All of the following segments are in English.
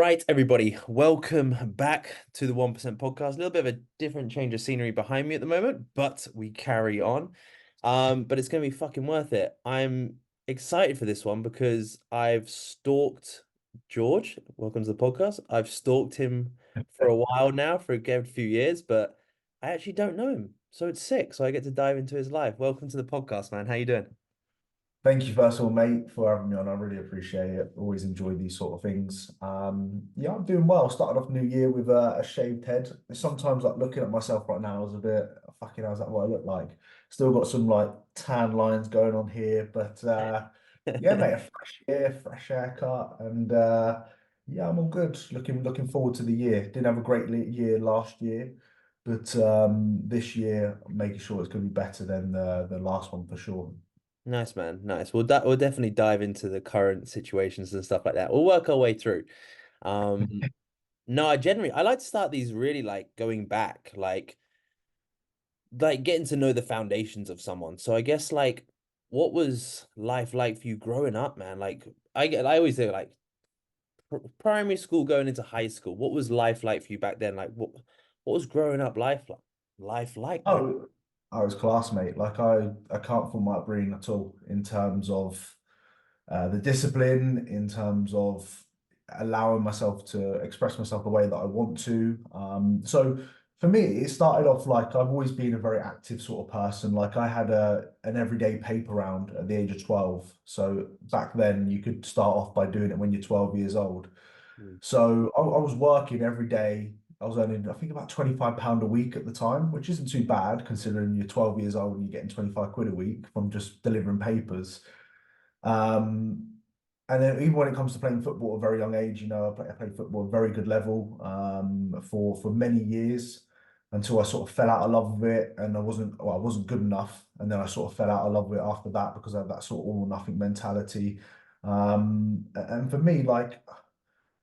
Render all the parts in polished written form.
Right, everybody, welcome back to the 1% podcast. A little bit of a different change of scenery behind me at the moment, but we carry on. But it's going to be fucking worth it. I'm excited for this one because I've stalked George. Welcome to the podcast. I've stalked him for a while now, for a good few years, but I actually don't know him. So it's sick. So I get to dive into his life. Welcome to the podcast, man. How you doing? Thank you, first of all, mate, for having me on. I really appreciate it. Always enjoy these sort of things. Yeah, I'm doing well. Started off New Year with a shaved head. Sometimes, like looking at myself right now, I was a bit fucking. How's that what I look like? Still got some like tan lines going on here, but yeah, mate, a fresh year, fresh haircut, and yeah, I'm all good. Looking forward to the year. Didn't have a great year last year, but this year, I'm making sure it's going to be better than the last one for sure. Nice, man. Nice. We'll definitely dive into the current situations and stuff like that. We'll work our way through. Um, no, I like to start these really like going back, like getting to know the foundations of someone. So I guess like what was life like for you growing up, man? Like I always say like primary school going into high school. What was life like for you back then? Like what was growing up life like, man? Oh, I was classmate. Like I can't fault my upbringing at all in terms of the discipline, in terms of allowing myself to express myself the way that I want to. So for me, it started off like I've always been a very active sort of person. Like I had an everyday paper round at the age of 12. So back then you could start off by doing it when you're 12 years old. Mm. So I was working every day. I was earning, I think, about £25 a week at the time, which isn't too bad considering you're 12 years old and you're getting 25 quid a week from just delivering papers. Um, and then even when it comes to playing football at a very young age, I played football at a very good level for many years until I sort of fell out of love with it, and I wasn't good enough, and then I sort of fell out of love with it after that because I had that sort of all or nothing mentality. And for me, like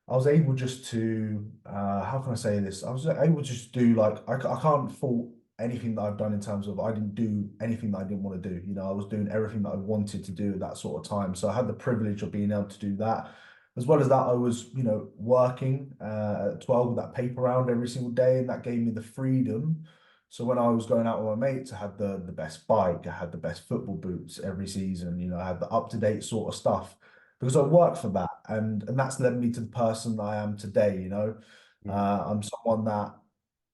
I was able just to how can I say this? I was able to just do like I can't fault anything that I've done in terms of I didn't do anything that I didn't want to do. I was doing everything that I wanted to do at that sort of time. So I had the privilege of being able to do that. As well as that, I was, working at 12 with that paper round every single day, and that gave me the freedom. So when I was going out with my mates, I had the best bike, I had the best football boots every season, I had the up-to-date sort of stuff because I worked for that, and that's led me to the person I am today. Mm. I'm someone that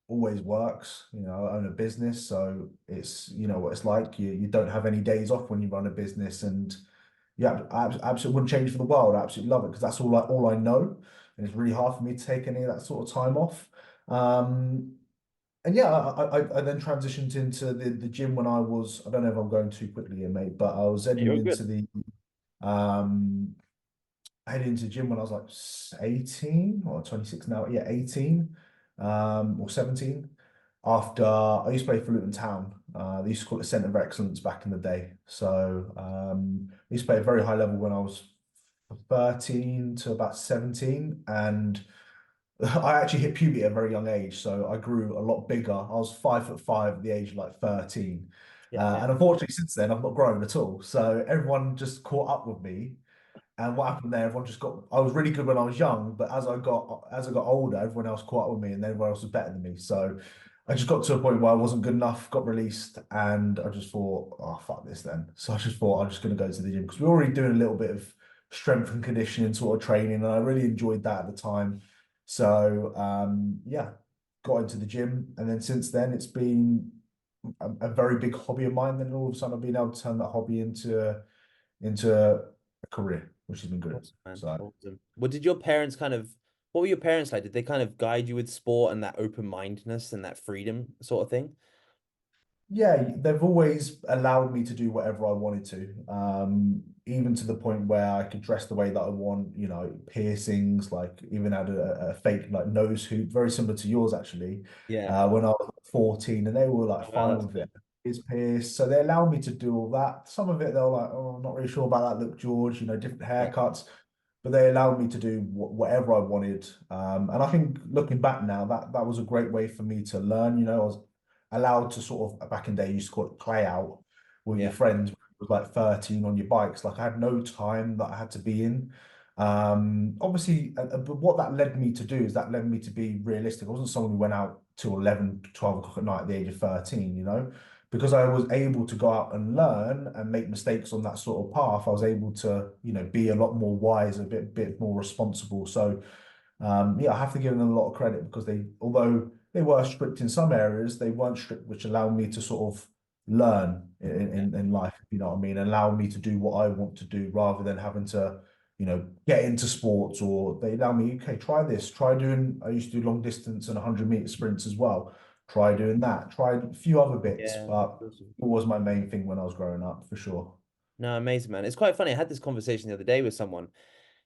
always works. I own a business, so it's what it's like. You don't have any days off when you run a business, and yeah, I absolutely wouldn't change for the world. I absolutely love it because that's all I know, and it's really hard for me to take any of that sort of time off. And yeah, I then transitioned into the gym when I don't know if I'm going too quickly here, mate, but I was heading You're into good. the um I headed into the gym when I was like 18 or 26 now. Yeah, 18 or 17. After I used to play for Luton Town. They used to call it Centre of Excellence back in the day. So I used to play at a very high level when I was 13 to about 17. And I actually hit puberty at a very young age. So I grew a lot bigger. I was 5'5" at the age of like 13. Yeah, yeah. And unfortunately, since then, I've not grown at all. So everyone just caught up with me, and what happened there, everyone just got. I was really good when I was young, but as I got older, everyone else caught up with me, and then everyone else was better than me. So I just got to a point where I wasn't good enough, got released, and I just thought, oh fuck this then. So I just thought I'm just going to go to the gym because we were already doing a little bit of strength and conditioning sort of training, and I really enjoyed that at the time. So yeah, got into the gym, and then since then it's been a very big hobby of mine. Then all of a sudden I've been able to turn that hobby into a career, which has been good. Awesome, man. So Awesome. What were your parents like? Did they kind of guide you with sport and that open-mindedness and that freedom sort of thing? yeah, they've always allowed me to do whatever I wanted to, even to the point where I could dress the way that I want. Piercings, like even had a fake like nose hoop, very similar to yours actually. Yeah. When I was 14, and they were like Oh, wow, fine that's with cool. it. It's pierced, so they allowed me to do all that. Some of it they were like, "Oh, I'm not really sure about that look, George." Different Yeah. haircuts, but they allowed me to do whatever I wanted. And I think looking back now, that was a great way for me to learn. I was allowed to sort of back in the day you used to call it play out with your Yeah. friends. It was like 13 on your bikes. Like I had no time that I had to be in. Obviously, but what that led me to do is that led me to be realistic. I wasn't someone who went out till 11, 12 o'clock at night at the age of 13, because I was able to go out and learn and make mistakes on that sort of path. I was able to, be a lot more wise, a bit more responsible. So, yeah, I have to give them a lot of credit because although they were strict in some areas, they weren't strict, which allowed me to sort of learn Yeah. in life, if you know what I mean, allow me to do what I want to do rather than having to, get into sports, or they allow me, okay, try this, try doing, I used to do long distance and 100-meter sprints as well. Try doing that, try a few other bits, Yeah, but awesome. it was my main thing when I was growing up, for sure. No, amazing, man. It's quite funny. I had this conversation the other day with someone.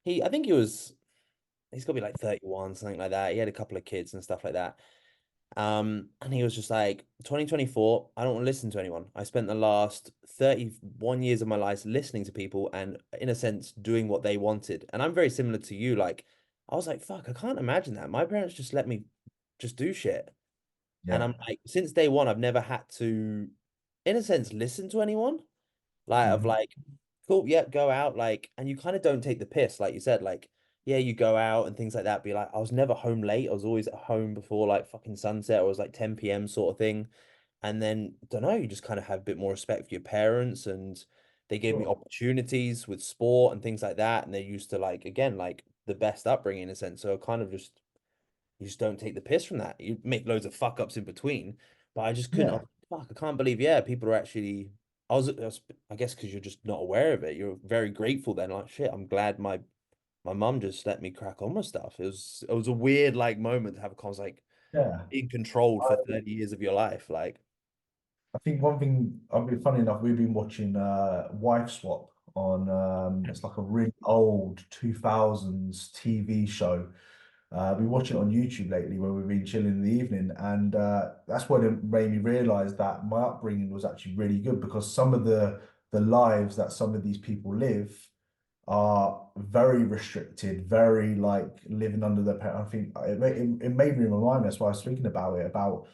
I think he's got to be like 31, something like that. He had a couple of kids and stuff like that. And he was just like, 2024, I don't want to listen to anyone. I spent the last 31 years of my life listening to people and, in a sense, doing what they wanted. And I'm very similar to you. Like, I was like, fuck, I can't imagine that. My parents just let me just do shit. And Yeah. I'm like, since day one, I've never had to, in a sense, listen to anyone. Like, of Mhm. like, cool, yeah, go out, like, and you kind of don't take the piss, like you said, like, yeah, you go out and things like that. Be like, I was never home late. I was always at home before like fucking sunset, or it was like 10 p.m. sort of thing. And then, don't know, you just kind of have a bit more respect for your parents, and they gave me Sure. opportunities with sport and things like that. And they used to like, again, like the best upbringing in a sense. So kind of just you just don't take the piss from that. You make loads of fuck ups in between, but I just couldn't. I Yeah. was like, fuck, I can't believe. Yeah, people are actually. I guess, because you're just not aware of it. You're very grateful then. Like shit, I'm glad my mum just let me crack on with stuff. It was a weird like moment to have a conversation, like Yeah. being controlled for I, 30 years of your life. Like, I think one thing, I've been funny enough, we've been watching Wife Swap on it's like a really old 2000s TV show. Been watching it on YouTube lately when we've been chilling in the evening, and that's when it made me realize that my upbringing was actually really good because some of the lives that some of these people live are very restricted, very like living under their parent. I think it made me remind me. That's why I was speaking about it, about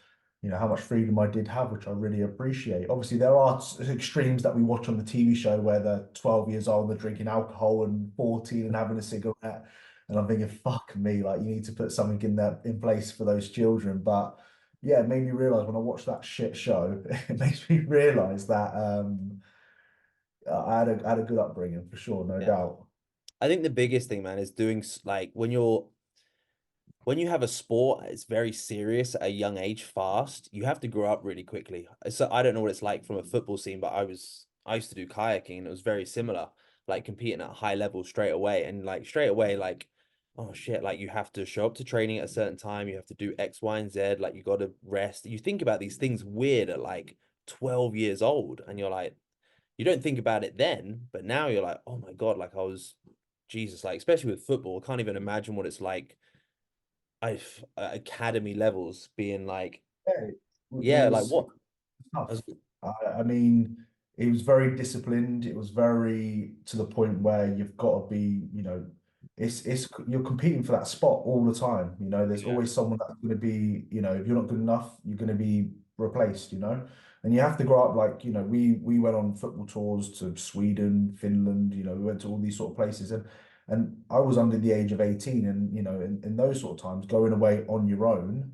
how much freedom I did have, which I really appreciate. Obviously, there are extremes that we watch on the TV show where they're 12 years old, they're drinking alcohol, and 14 and having a cigarette. And I'm thinking, fuck me, like you need to put something in place for those children. But yeah, it made me realize when I watched that shit show, it makes me realize that I had a good upbringing for sure, no yeah, doubt. I think the biggest thing, man, is doing like when you have a sport, it's very serious at a young age, fast. You have to grow up really quickly. So I don't know what it's like from a football scene, but I used to do kayaking and it was very similar, like competing at a high level straight away. And like straight away, like, oh shit, like you have to show up to training at a certain time, you have to do X, Y, and Z, like you got to rest. You think about these things weird at like 12 years old, and you're like, you don't think about it then, but now you're like, oh my God, like I was Jesus, like especially with football, I can't even imagine what it's like I've academy levels being like, Yeah, it yeah, like was what? I was, tough. I mean, it was very disciplined. It was very to the point where you've got to be, it's you're competing for that spot all the time. There's yeah, always someone that's going to be, if you're not good enough, you're going to be replaced. And you have to grow up like, we went on football tours to Sweden, Finland. We went to all these sort of places, and I was under the age of 18, and in those sort of times, going away on your own,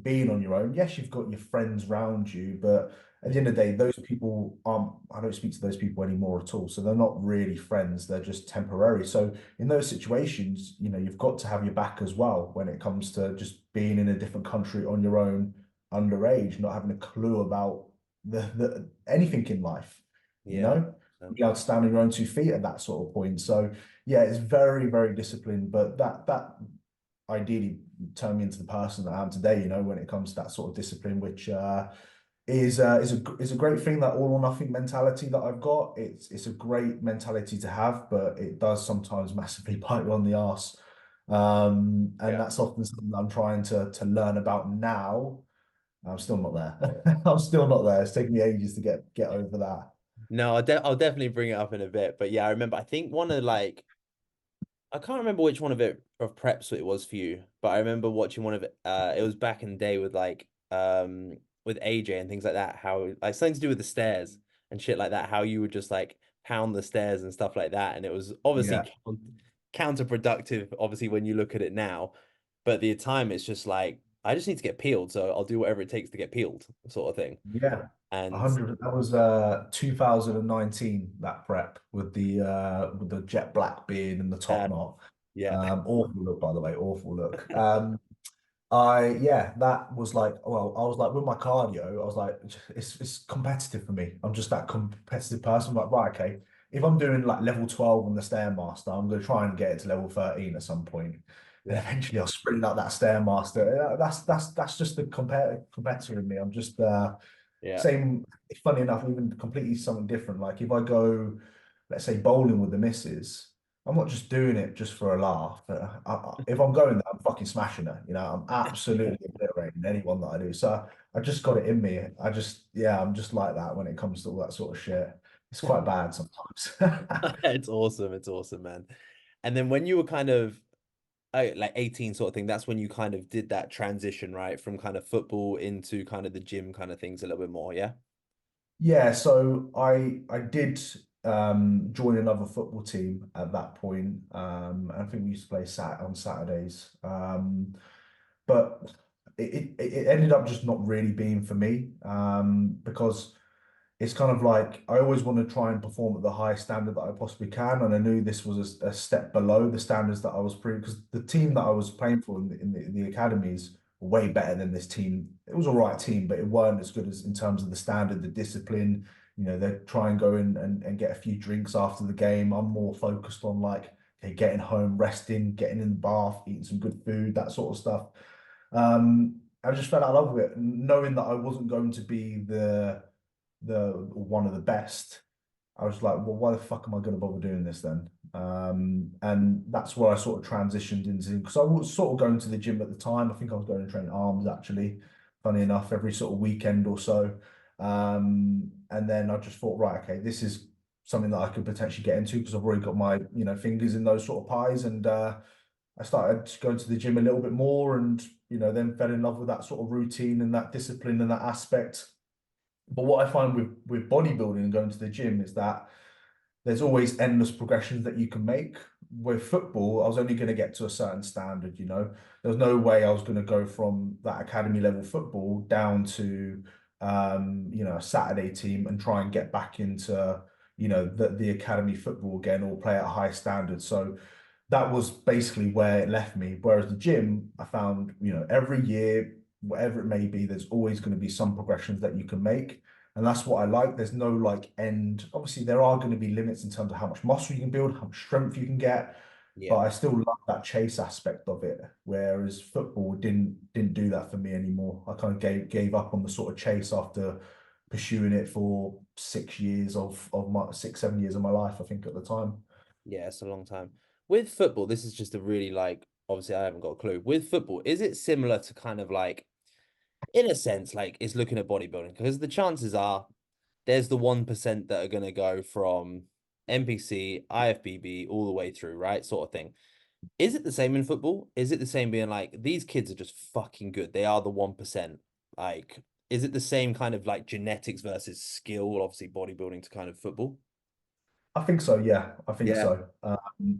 being on your own. Yes, you've got your friends round you, but at the end of the day, those people I don't speak to those people anymore at all. So they're not really friends, they're just temporary. So in those situations, you've got to have your back as well when it comes to just being in a different country on your own, underage, not having a clue about the anything in life, you yeah, know? Be able to stand on your own 2 feet at that sort of point. So yeah, it's very, very disciplined, but that ideally turn me into the person that I am today, when it comes to that sort of discipline, which is a great thing, that all or nothing mentality that I've got. It's a great mentality to have, but it does sometimes massively bite you on the arse. And yeah. that's often something that I'm trying to learn about now. I'm still not there. I'm still not there. It's taken me ages to get over that. No, I'll definitely bring it up in a bit. But yeah, I remember. I think one of like I can't remember which one of preps it was for you, but I remember watching one of it. It was back in the day with like with AJ and things like that. How like something to do with the stairs and shit like that. How you would just like pound the stairs and stuff like that. And it was obviously Yeah. counterproductive, obviously, when you look at it now. But at the time, it's just like, I just need to get peeled. So I'll do whatever it takes to get peeled, sort of thing. Yeah, And 100. That was 2019, that prep with the jet black beard and the top uh, knot. yeah, Awful look, by the way, awful look. Yeah, that was like, well, I was like with my cardio, I was like, it's competitive for me. I'm just that competitive person. I'm like, right, okay, if I'm doing like level 12 on the Stairmaster, I'm going to try and get it to level 13 at some point. And yeah, eventually I'll sprint up that Stairmaster. That's just the competitor in me. I'm just yeah, same, funny enough, even completely something different. Like if I go, let's say, bowling with the missus, I'm not just doing it just for a laugh. If I'm going there, I'm fucking smashing her. You know, I'm absolutely obliterating anyone that I do. So I just got it in me. Yeah, I'm just like that when it comes to all that sort of shit. It's quite bad sometimes. it's awesome. It's awesome, man. And then when you were kind of like 18 sort of thing, that's when you kind of did that transition, right? From kind of football into kind of the gym kind of things a little bit more, yeah? Yeah, so I did join another football team at that point. I think we used to play sat on Saturdays. But it ended up just not really being for me because it's kind of like I always want to try and perform at the highest standard that I possibly can, and I knew this was a step below the standards that I was pre because the team that I was playing for in the academies were way better than this team. It was a right team, but it weren't as good as in terms of the standard, the discipline. You know, they try and go in and get a few drinks after the game. I'm more focused on like okay, getting home, resting, getting in the bath, eating some good food, that sort of stuff. I just fell out of love with it, knowing that I wasn't going to be the one of the best. I was like, well, why the fuck am I going to bother doing this then? And that's where I sort of transitioned into because I was sort of going to the gym at the time. I think I was going to train arms actually, funny enough, every sort of weekend or so. And then I just thought, right, okay, this is something that I could potentially get into because I've already got my, fingers in those sort of pies. And I started going to the gym a little bit more and, then fell in love with that sort of routine and that discipline and that aspect. But what I find with bodybuilding and going to the gym is that there's always endless progressions that you can make. With football, I was only going to get to a certain standard, There was no way I was going to go from that academy level football down to a Saturday team and try and get back into, the academy football again or play at a high standard. So that was basically where it left me. Whereas the gym, I found, every year, whatever it may be, there's always going to be some progressions that you can make. And that's what I like. There's no like end. Obviously, there are going to be limits in terms of how much muscle you can build, how much strength you can get. But Yeah. I still love that chase aspect of it. Whereas football didn't do that for me anymore. I kind of gave up on the sort of chase after pursuing it for 6 years of my 6, 7 years of my life, I think at the time. Yeah, it's a long time. With football, this is just a really like, obviously, I haven't got a clue. With football, is it similar to kind of like, in a sense, like it's looking at bodybuilding? Because the chances are there's the 1% that are going to go from NPC, IFBB, all the way through, right? Sort of thing. Is it the same in football? Is it the same being like, these kids are just fucking good? They are the 1%. Like, is it the same kind of like genetics versus skill, obviously, bodybuilding to kind of football? I think so, yeah, I think Yeah. so.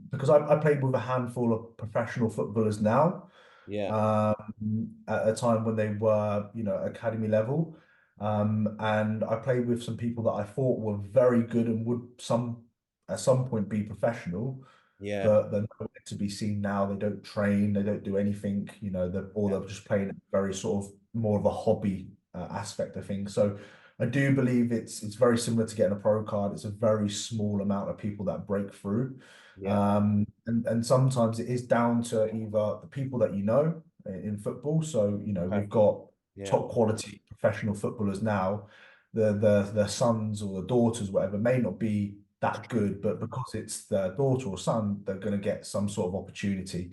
Because I played with a handful of professional footballers now, Yeah. at a time when they were, academy level. And I played with some people that I thought were very good and would at some point be professional, Yeah. but they're nowhere to be seen now. They don't train, they don't do anything, or Yeah. they're just playing very sort of more of a hobby aspect of things. So I do believe it's very similar to getting a pro card. It's a very small amount of people that break through. Yeah. And sometimes it is down to either the people that you know in football. So, Okay. we've got Yeah. top quality professional footballers now. The sons or the daughters, whatever, may not be that good, but because it's their daughter or son, they're going to get some sort of opportunity.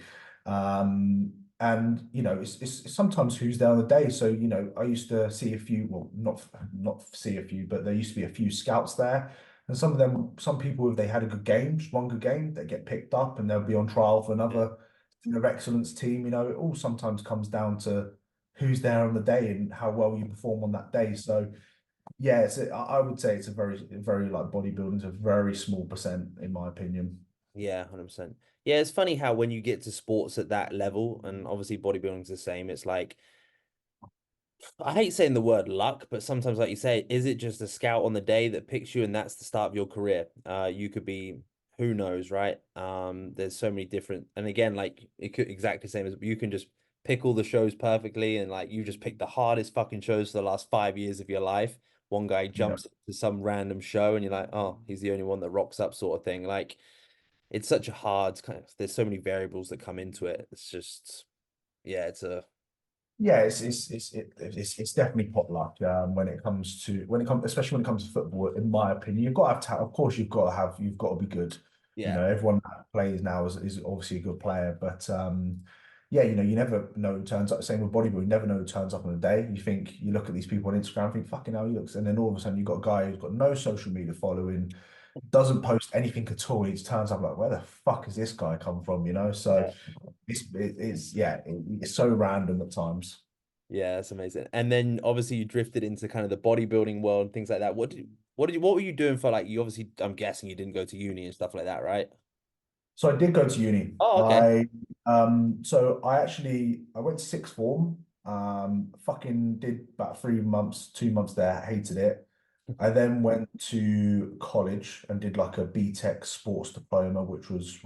And it's sometimes who's there on the day. So I used to see a few, well, not see a few, but there used to be a few scouts there, and some of them, some people, if they had a good game, just one good game, they get picked up and they'll be on trial for Yeah. another team of excellence team. It all sometimes comes down to who's there on the day and how well you perform on that day. So yeah, I would say it's a very, very like bodybuilding's a very small percent in my opinion. Yeah, 100%. Yeah, it's funny how when you get to sports at that level, and obviously bodybuilding's the same, it's like I hate saying the word luck, but sometimes, like you say, is it just a scout on the day that picks you and that's the start of your career? You could be, who knows, right? There's so many different, and again, like it could exactly the same as you can just pick all the shows perfectly, and like you just pick the hardest fucking shows for the last 5 years of your life. One guy Yeah. jumps into some random show, and you're like, oh, he's the only one that rocks up, sort of thing. Like it's such a hard kind of, there's so many variables that come into it. It's just, yeah, it's a, Yeah, it's definitely potluck when it comes to when it comes especially when it comes to football. In my opinion, you've got to have of course you've got to be good. You yeah, know, everyone that plays now is obviously a good player, but yeah, you know, you never know who turns up. Same with bodybuilding, you never know who turns up on a day. You look at these people on Instagram, think fucking hell he looks, and then all of a sudden you've got a guy who's got no social media following, doesn't post anything at all. He just turns up like, where the fuck has this guy come from? You know, so yeah. it's yeah, it's so random at times. Yeah, that's amazing. And then obviously you drifted into kind of the bodybuilding world and things like that. What were you doing for like you obviously I'm guessing you didn't go to uni and stuff like that, right? So I did go to uni. Oh, okay. I went to sixth form. Fucking did about 3 months, 2 months there, hated it. I then went to college and did like a BTEC sports diploma, which was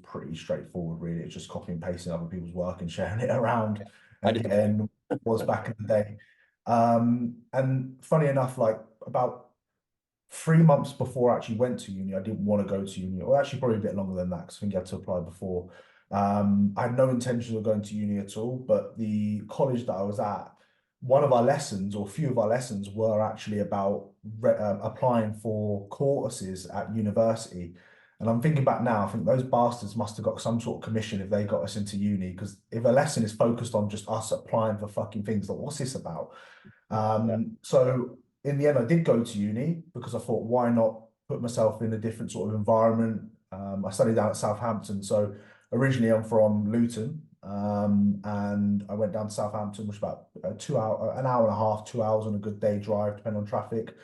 pretty straightforward, really. It's just copy and pasting other people's work and sharing it around I and did the same. getting was back in the day. And funny enough, like about 3 months before I actually went to uni, I didn't want to go to uni, or actually probably a bit longer than that because I think you had to apply before. I had no intention of going to uni at all, but the college that I was at, one of our lessons, or a few of our lessons, were actually about applying for courses at university. And I'm thinking back now, I think those bastards must have got some sort of commission if they got us into uni, because if a lesson is focused on just us applying for fucking things, like what's this about? Yeah. So in the end, I did go to uni because I thought, why not put myself in a different sort of environment? I studied down at Southampton. So originally I'm from Luton, and I went down to Southampton, which is about 2 hour, an hour and a half, 2 hours on a good day drive, depending on traffic.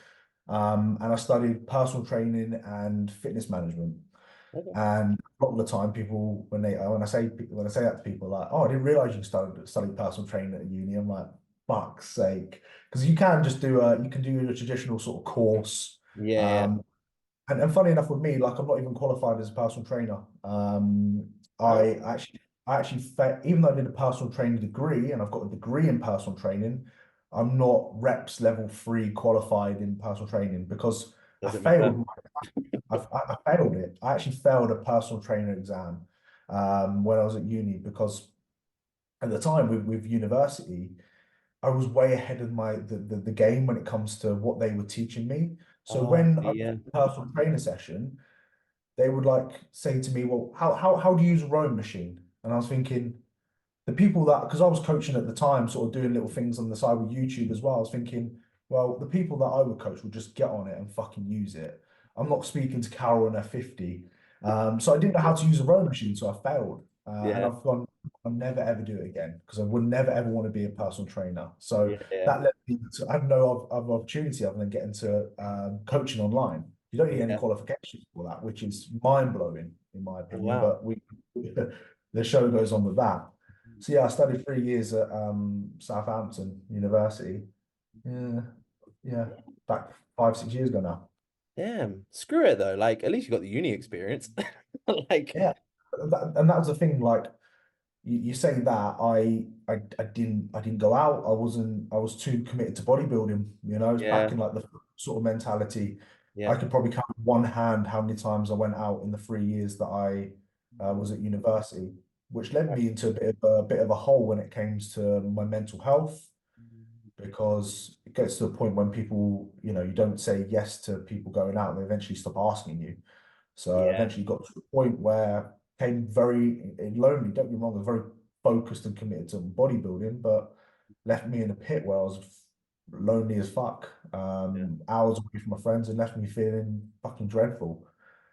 And I studied personal training and fitness management. Okay. And a lot of the time, people when I say that to people, like, "Oh, I didn't realize you studied personal training at uni." I'm like, "Fuck's sake!" Because you can do a traditional sort of course. Yeah, yeah. Um, and funny enough, with me, like, I'm not even qualified as a personal trainer. Oh, I actually even though I did a personal training degree and I've got a degree in personal training, I'm not reps level 3 qualified in personal training because I doesn't matter. failed I failed it. I actually failed a personal trainer exam when I was at uni because at the time with university, I was way ahead of the game when it comes to what they were teaching me. So Oh, when I was yeah. in a personal trainer session, they would like say to me, "Well, how do you use a rowing machine?" And I was thinking, the people that because I was coaching at the time, sort of doing little things on the side with YouTube as well. I was thinking, well, the people that I would coach would just get on it and fucking use it. I'm not speaking to Carol and her 50. So I didn't know how to use a rowing machine, so I failed. And Yeah. I've gone, I'll never ever do it again because I would never ever want to be a personal trainer. So Yeah, yeah. that led me to I have no other opportunity other than getting to coaching online. You don't need any Yeah. qualifications for that, which is mind blowing in my Oh, opinion. wow. But we the show goes on with that. So yeah, I studied 3 years at Southampton University. Yeah, yeah, back 5, 6 years ago now. Damn. Screw it though. Like at least you got the uni experience. Like, Yeah, and that was the thing. Like you say that I didn't go out. I was too committed to bodybuilding. You know, it's back yeah, in like the sort of mentality. I yeah, could probably count on one hand how many times I went out in the 3 years that I was at university, which led me into a bit of a hole when it came to my mental health because it gets to a point when people, you know, you don't say yes to people going out, they eventually stop asking you. So I yeah, eventually got to a point where I became very lonely. Don't get me wrong, I was very focused and committed to bodybuilding, but left me in a pit where I was lonely as fuck, yeah, hours away from my friends, and left me feeling fucking dreadful.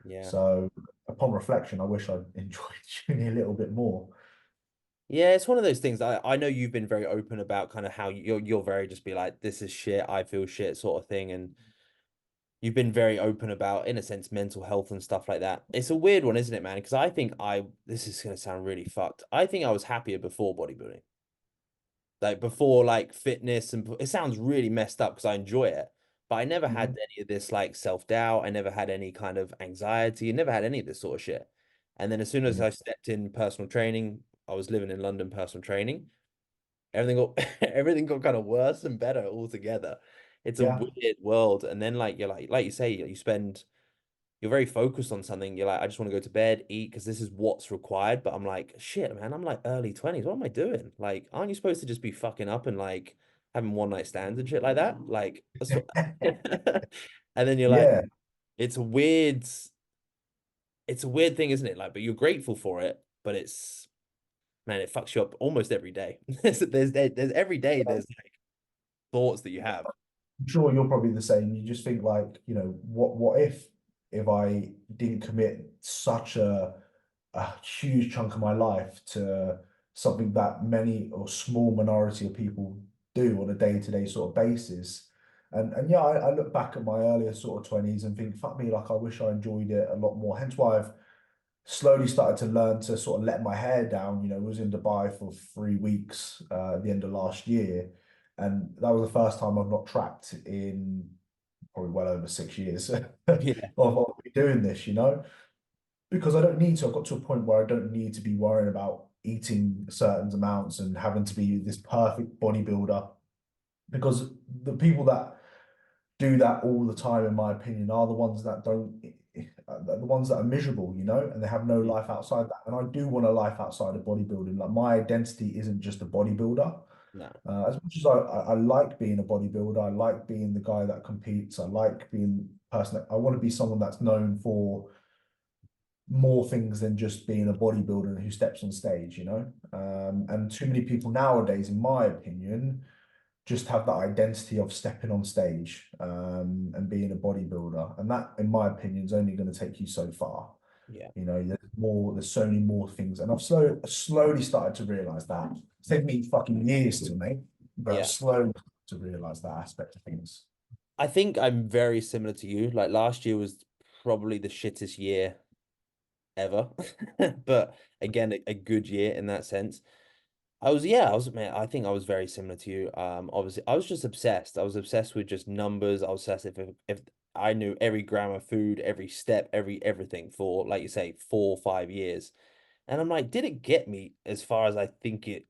yeah. So upon reflection, I wish I'd enjoyed uni a little bit more. Yeah, it's one of those things. I know you've been very open about kind of how you're very just be like, this is shit, I feel shit sort of thing. And you've been very open about, in a sense, mental health and stuff like that. It's a weird one, isn't it, man? Because I think this is going to sound really fucked. I think I was happier before bodybuilding, like before, like fitness, and it sounds really messed up because I enjoy it, but I never had Mhm. any of this like self-doubt. I never had any kind of anxiety. I never had any of this sort of shit. And then as soon as Yeah. I stepped in personal training, I was living in London personal training. Everything got everything got kind of worse and better altogether. It's a Yeah. weird world. And then like you're like you say, you're very focused on something. You're like, I just want to go to bed, eat, because this is what's required. But I'm like, shit, man, I'm like early 20s. What am I doing? Like, aren't you supposed to just be fucking up and like having one night stands and shit like that? Like, that's what... And then you're like, Yeah. it's a weird thing, isn't it? Like, but you're grateful for it, but it's, man, it fucks you up almost every day. There's every day there's like thoughts that you have. I'm sure you're probably the same. You just think like, what if I didn't commit such a huge chunk of my life to something that many or small minority of people do on a day-to-day sort of basis. And yeah, I look back at my earlier sort of 20s and think, fuck me, like I wish I enjoyed it a lot more. Hence why I've slowly started to learn to sort of let my hair down. I was in Dubai for 3 weeks at the end of last year, and that was the first time I've not tracked in probably well over 6 years Yeah, of doing this, because I don't need to. I've got to a point where I don't need to be worrying about eating certain amounts and having to be this perfect bodybuilder, because the people that do that all the time, in my opinion, are the ones that don't, the ones that are miserable, and they have no yeah, life outside that. And I do want a life outside of bodybuilding. Like my identity isn't just a bodybuilder. no, As much as I like being a bodybuilder, I like being the guy that competes. I like being the person that I want to be someone that's known for more things than just being a bodybuilder who steps on stage. And too many people nowadays, in my opinion, just have that identity of stepping on stage and being a bodybuilder. And that, in my opinion, is only going to take you so far. yeah, There's so many more things. And I've slowly started to realize that. It's taken me fucking years to, mate, but I've yeah. slowly to realize that aspect of things. I think I'm very similar to you. Like last year was probably the shittest year ever. But again, a good year in that sense. Man, I think I was very similar to you. Obviously, I was just obsessed. I was obsessed with just numbers. I was obsessed if I knew every gram of food, every step, everything for, like you say, 4 or 5 years. And I'm like, did it get me as far as I think it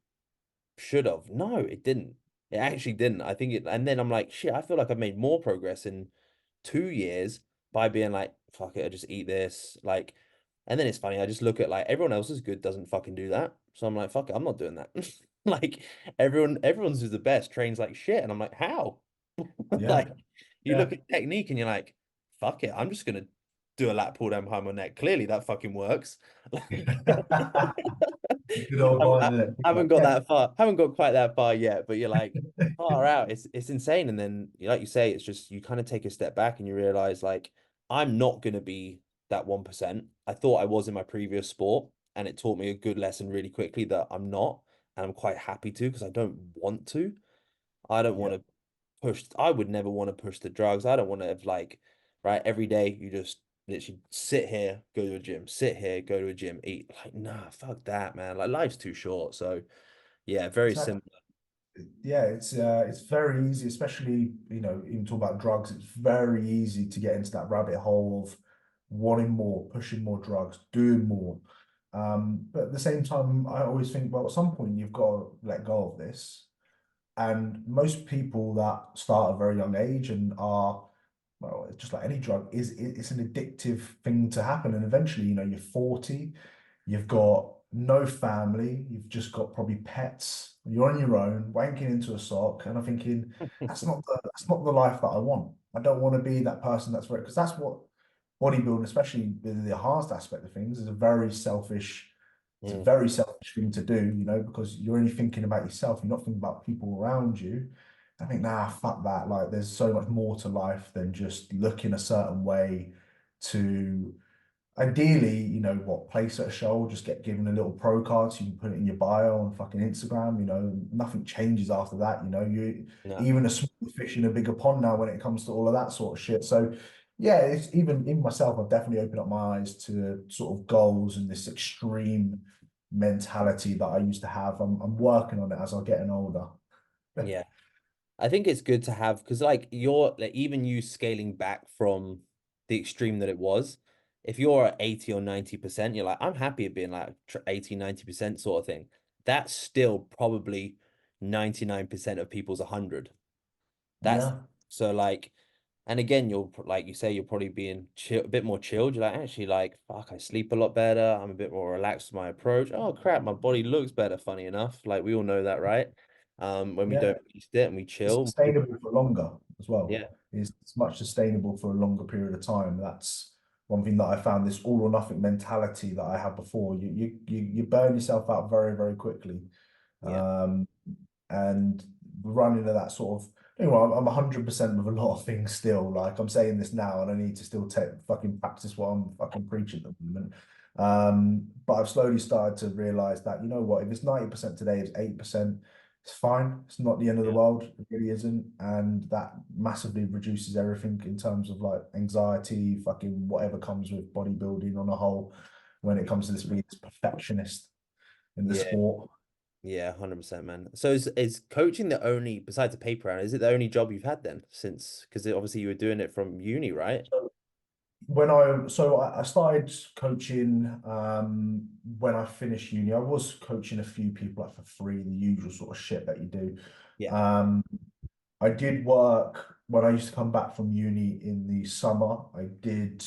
should have? No, it didn't. It actually didn't. I think it, and then I'm like, shit, I feel like I've made more progress in 2 years by being like, fuck it, I just eat this. Like, and then it's funny, I just look at like everyone else is good doesn't fucking do that. So I'm like, fuck it, I'm not doing that. Like everyone's who's the best trains like shit. And I'm like, how? Yeah, Like you look yeah. at technique and you're like, fuck it, I'm just gonna do a lat pull down behind my neck. Clearly that fucking works. Like Good old boy, isn't it? haven't Like, got yeah, that far, haven't got quite that far yet, but you're like, far out. It's insane. And then, like you say, it's just you kind of take a step back and you realize, like, I'm not gonna be that 1%. I thought I was in my previous sport, and it taught me a good lesson really quickly that I'm not, and I'm quite happy to because I don't want to. I don't want yeah. to push. I would never want to push the drugs. I don't want to have like, right, every day you just literally sit here, go to a gym, sit here, go to a gym, eat. Like, nah, fuck that, man. Like life's too short. So yeah, very Exactly. similar. Yeah, it's very easy, especially, even talk about drugs, it's very easy to get into that rabbit hole of wanting more, pushing more drugs, doing more. But at the same time, I always think, well, at some point you've got to let go of this. And most people that start at a very young age and are, well, it's just like any drug, it's an addictive thing to happen. And eventually, you're 40, you've got no family, you've just got probably pets, you're on your own, wanking into a sock. And I'm thinking, that's not the life that I want. I don't want to be that person that's very, because that's what bodybuilding, especially with the enhanced aspect of things, is a very selfish. It's a Mm, very selfish thing to do, because you're only thinking about yourself. You're not thinking about people around you. I think, nah, fuck that. Like, there's so much more to life than just looking a certain way to ideally, place at a show, just get given a little pro card so you can put it in your bio on fucking Instagram. Nothing changes after that. You no. even a small fish in a bigger pond now when it comes to all of that sort of shit. So yeah, it's even myself, I've definitely opened up my eyes to sort of goals and this extreme mentality that I used to have. I'm working on it as I'm getting older. Yeah. I think it's good to have because like you're like even you scaling back from the extreme that it was, if you're at 80 or 90%, you're like, I'm happy at being like 80, 90% sort of thing. That's still probably 99% of people's 100. That's Yeah, so like, and again, like you say, you're probably being chill, a bit more chilled. You're like, actually, like, fuck, I sleep a lot better. I'm a bit more relaxed with my approach. Oh crap, my body looks better, funny enough. Like we all know that, right? When we yeah. don't waste it and we It's chill. sustainable for longer as well. Yeah, It's much sustainable for a longer period of time. That's one thing that I found, this all or nothing mentality that I had before. You burn yourself out very, very quickly. yeah, Um, and run into that sort of, you know, I'm 100% with a lot of things still. Like I'm saying this now, and I need to still take fucking practice what I'm fucking preaching at the moment. But I've slowly started to realize that, you know what, if it's 90% today, it's 8%, it's fine. It's not the end of the yeah, world. It really isn't. And that massively reduces everything in terms of like anxiety, fucking whatever comes with bodybuilding on a whole, when it comes to this being this perfectionist in the yeah, sport. yeah, 100%, man. So is coaching the only, besides the paper round, is it the only job you've had then since, because obviously you were doing it from uni, right? So I started coaching when I finished uni. I was coaching a few people like for free, the usual sort of shit that you do. Yeah. Um, I did work when I used to come back from uni in the summer. I did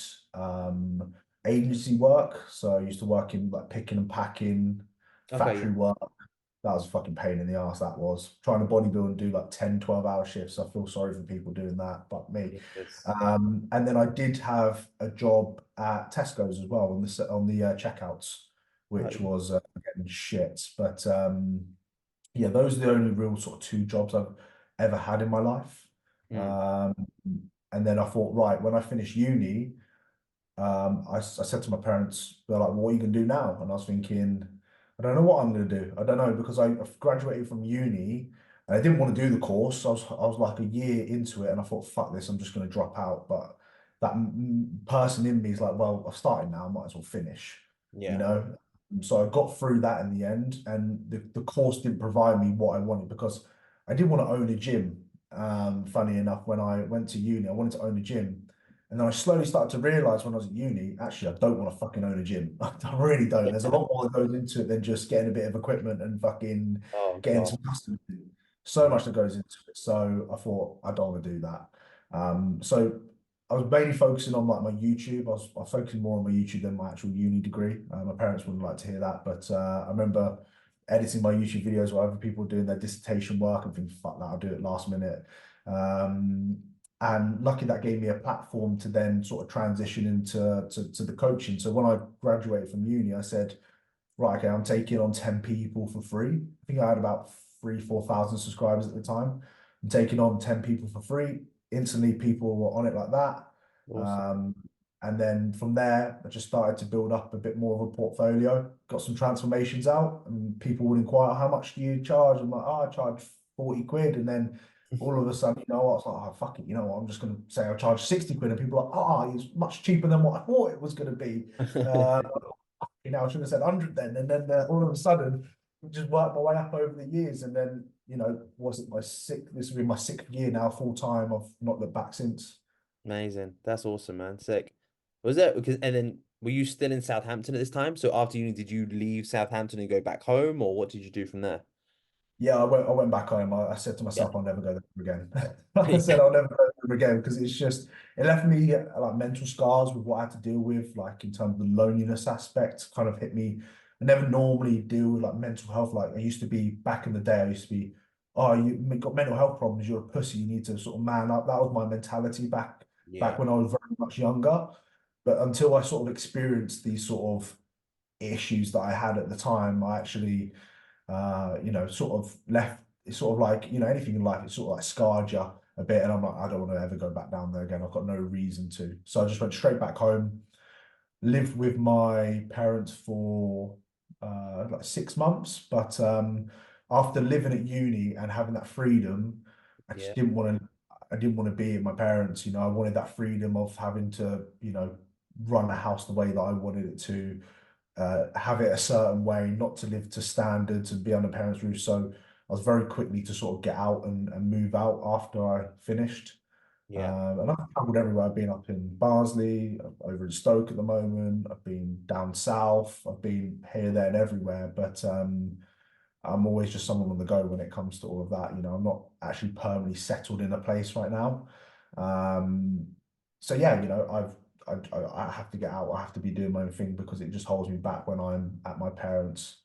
agency work. So I used to work in like picking and packing, Okay, yeah. factory work. That was a fucking pain in the ass, that was. Trying to bodybuild and do like 10, 12-hour shifts. I feel sorry for people doing that, but me. Yes. And then I did have a job at Tesco's as well on the checkouts, Oh, which yeah. was again shit. But yeah, those are the only real sort of two jobs I've ever had in my life. Mm, Um, and then I thought, right, when I finish uni, I said to my parents, they're like, what are you going to do now? And I was thinking, I don't know what I'm going to do. I don't know because I've graduated from uni and I didn't want to do the course. I was like a year into it and I thought, fuck this, I'm just going to drop out. But that person in me is like, well, I've started now, I might as well finish, you yeah. know? So I got through that in the end, and the course didn't provide me what I wanted because I did want to own a gym. Funny enough, when I went to uni, I wanted to own a gym. And then I slowly started to realize when I was at uni, actually, I don't want to fucking own a gym. I really don't. There's a lot more that goes into it than just getting a bit of equipment and fucking Oh getting God. some customers in. So Yeah. much that goes into it. So I thought, I don't want to do that. So I was mainly focusing on like my YouTube. I was focusing more on my YouTube than my actual uni degree. My parents wouldn't like to hear that, but I remember editing my YouTube videos while other people were doing their dissertation work and thinking, fuck that, I'll do it last minute. Um, and lucky that gave me a platform to then sort of transition into to the coaching. So when I graduated from uni, I said, right, okay, I'm taking on 10 people for free. I think I had about 4,000 subscribers at the time. I'm taking on 10 people for free. Instantly, people were on it like that. Awesome. Um, and then from there, I just started to build up a bit more of a portfolio, got some transformations out, and people would inquire, how much do you charge? I'm like, oh, I charge 40 quid. And then all of a sudden, you know what? I was like, oh, fuck it. You know what? I'm just going to say I charge 60 quid. And people are like, oh, it's much cheaper than what I thought it was going to be. Uh, I should have said 100 then. And then all of a sudden, just worked my way up over the years. And then, was it this will be my sixth year now, full time. I've not looked back since. Amazing. That's awesome, man. Sick. Was it because and then were you still in Southampton at this time? So after uni, did you leave Southampton and go back home, or what did you do from there? Yeah, I went back home. I said to Yeah. myself, I'll never go there again. I said, I'll never go there again because it left me like mental scars with what I had to deal with, like in terms of the loneliness aspect, kind of hit me. I never normally deal with like mental health. Like I used to be back in the day, I used to be, oh, you got mental health problems, you're a pussy, you need to sort of man up. That was my mentality back Yeah. when I was very much younger. But until I sort of experienced these sort of issues that I had at the time, I actually sort of left. It's sort of like, anything in life, it's sort of like scarred you a bit. And I'm like, I don't want to ever go back down there again. I've got no reason to. So I just went straight back home, lived with my parents for like 6 months. But after living at uni and having that freedom, I just Yeah. didn't want to. I didn't want to be at my parents. I wanted that freedom of having to, run a house the way that I wanted it to, have it a certain way, not to live to standards and be on the parents' roof. So I was very quickly to sort of get out and move out after I finished. Yeah. And I've traveled everywhere. I've been up in Barnsley, over in Stoke at the moment. I've been down south. I've been here, there, and everywhere. But I'm always just someone on the go when it comes to all of that. I'm not actually permanently settled in a place right now. Um, so yeah, I have to get out. I have to be doing my own thing because it just holds me back when I'm at my parents'.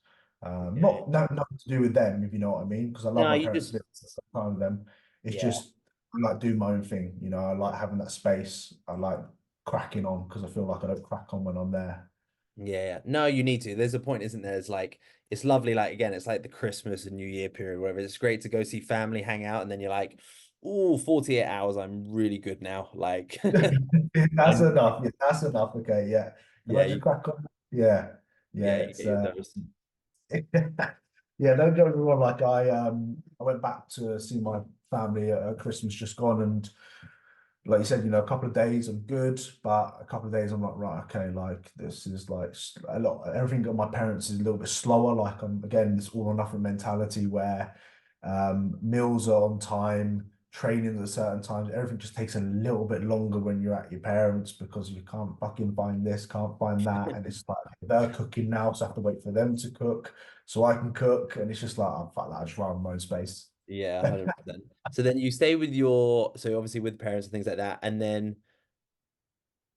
Yeah. Nothing to do with them, if you know what I mean, because I love No, my you parents to just be able to spend time with them. It's yeah. just I like doing my own thing. I like having that space. I like cracking on because I feel like I don't crack on when I'm there. Yeah, yeah. No, you need to. There's a point, isn't there? It's like it's lovely. Like again, it's like the Christmas and New Year period, where it's great to go see family, hang out, and then you're like, oh, 48 hours, I'm really good now. Like That's I'm enough. Yeah, that's enough. Okay, yeah. Can yeah, I just crack on? Yeah, yeah. you It's get your dose. yeah. Don't get me wrong. Like I went back to see my family at Christmas just gone, and like you said, a couple of days I'm good, but a couple of days I'm like, right, okay, like this is like a lot. Everything at my parents is a little bit slower. Like I'm again this all or nothing mentality where meals are on time, trainings at certain times. Everything just takes a little bit longer when you're at your parents because you can't fucking find this, can't find that, and it's like they're cooking now, so I have to wait for them to cook so I can cook, and it's just like, oh, fuck that, I just run my own space. Yeah, 100%. So then you stay with so obviously with parents and things like that, and then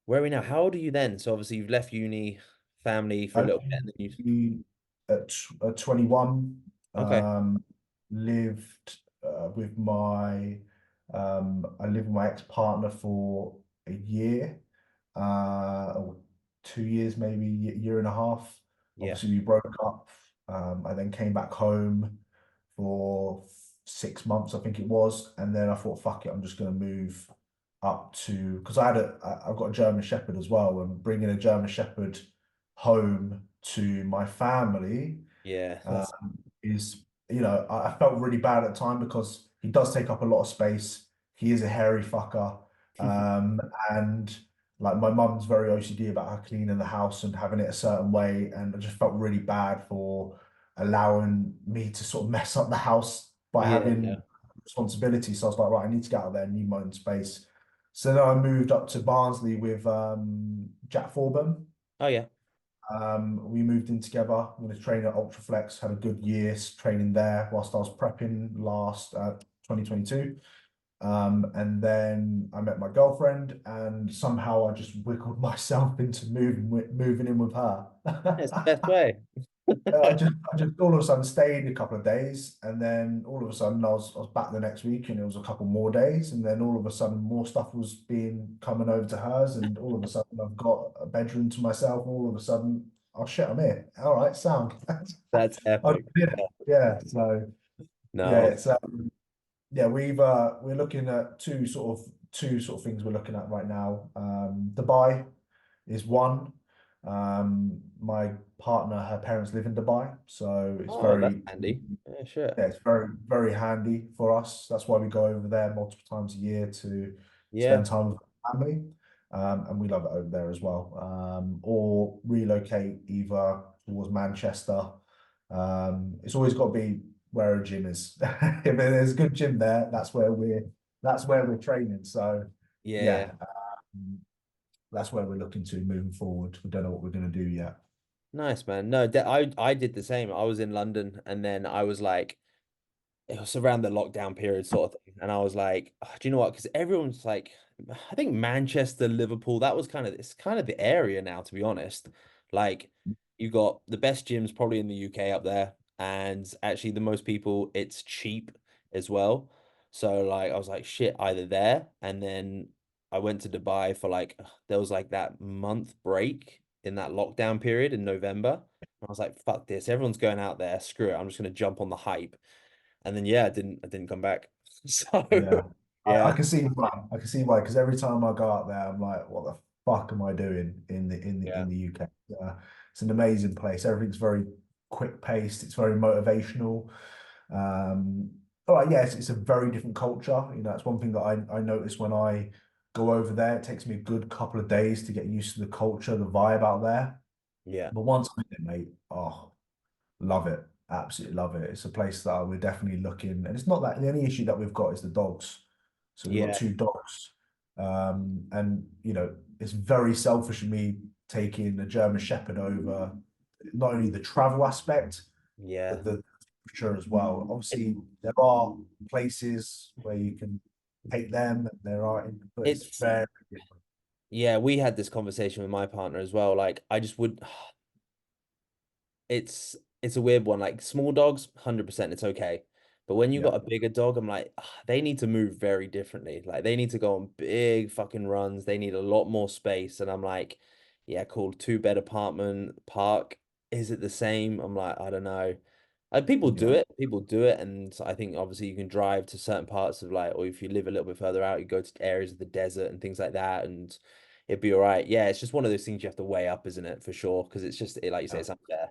where are we now? How old are you then? So obviously you've left uni, family for I a little left bit, and then you uni at 21. okay, Lived with my I lived with my ex-partner for a year, or 2 years, maybe year and a half. yeah, Obviously, we broke up. I then came back home for 6 months, I think it was, and then I thought, fuck it, I'm just going to move up to because I've got a German Shepherd as well, and bringing a German Shepherd home to my family yeah, uh, is, I felt really bad at the time because he does take up a lot of space. He is a hairy fucker. Um, and like my mum's very OCD about her cleaning the house and having it a certain way. And I just felt really bad for allowing me to sort of mess up the house by yeah, having no. responsibility. So I was like, right, I need to get out of there and need my own space. So then I moved up to Barnsley with Jack Forburn. Oh yeah, We moved in together. I'm going to train at Ultraflex. Had a good year training there whilst I was prepping last 2022. And then I met my girlfriend, and somehow I just wiggled myself into moving in with her. it's the best way. I just all of a sudden stayed a couple of days, and then all of a sudden I was back the next week, and it was a couple more days, and then all of a sudden more stuff was being coming over to hers, and all of a sudden I've got a bedroom to myself. All of a sudden, oh shit, I'm here. All right, sound. That's Oh, epic. yeah, yeah. So yeah, No, yeah, we're looking at two sort of things we're looking at right now. Dubai is one. My partner, her parents live in Dubai, so it's oh, that's very, handy. Yeah, sure. yeah, it's very, very handy for us. That's why we go over there multiple times a year to Yeah, spend time with our family. And we love it over there as well. Or relocate either towards Manchester. It's always got to be where a gym is. If there's a good gym there, that's where we're training. So yeah. yeah, that's where we're looking to moving forward. We don't know what we're going to do yet. Nice, man. No, I did the same. I was in London, and then I was like, it was around the lockdown period sort of thing. And I was like, "Oh, do you know what? Because everyone's like, I think Manchester, Liverpool, that was it's kind of the area now, to be honest. Like, you got the best gyms probably in the UK up there. And actually, the most people, it's cheap as well. So, like, I was like, shit, either there. And then I went to Dubai for like, there was like that month break in that lockdown period in November. I was like, fuck this. Everyone's going out there. Screw it. I'm just going to jump on the hype. And then yeah, I didn't come back. So Yeah, I yeah, can see why. I can see why because every time I go out there, I'm like, what the fuck am I doing yeah, in the UK? It's an amazing place. Everything's very quick paced. It's very motivational. Um, all right, yes, it's a very different culture. You know, that's one thing that I notice when I go over there. It takes me a good couple of days to get used to the culture, the vibe out there. Yeah, But once I'm in there, mate, oh, love it. Absolutely love it. It's a place that we're definitely looking, and it's not that the only issue that we've got is the dogs. So we've got yeah, two dogs, and it's very selfish of me taking a German Shepherd over not only the travel aspect, yeah. but the temperature as well. Obviously, there are places where you can take them, and there are, but it's It's very different. yeah, we had this conversation with my partner as well. Like, I just would it's a weird one. Like small dogs, 100% it's okay. But when you Yeah, got a bigger dog, I'm like, they need to move very differently. Like they need to go on big fucking runs. They need a lot more space. And I'm like, yeah, cool. Two-bed apartment, park. Is it the same? I'm like, I don't know. People do yeah. it. People do it. And I think obviously you can drive to certain parts of like, or if you live a little bit further out, you go to areas of the desert and things like that. And it'd be all right. Yeah, it's just one of those things you have to weigh up, isn't it? For sure. Because it's just, like you say, Yeah. it's unfair.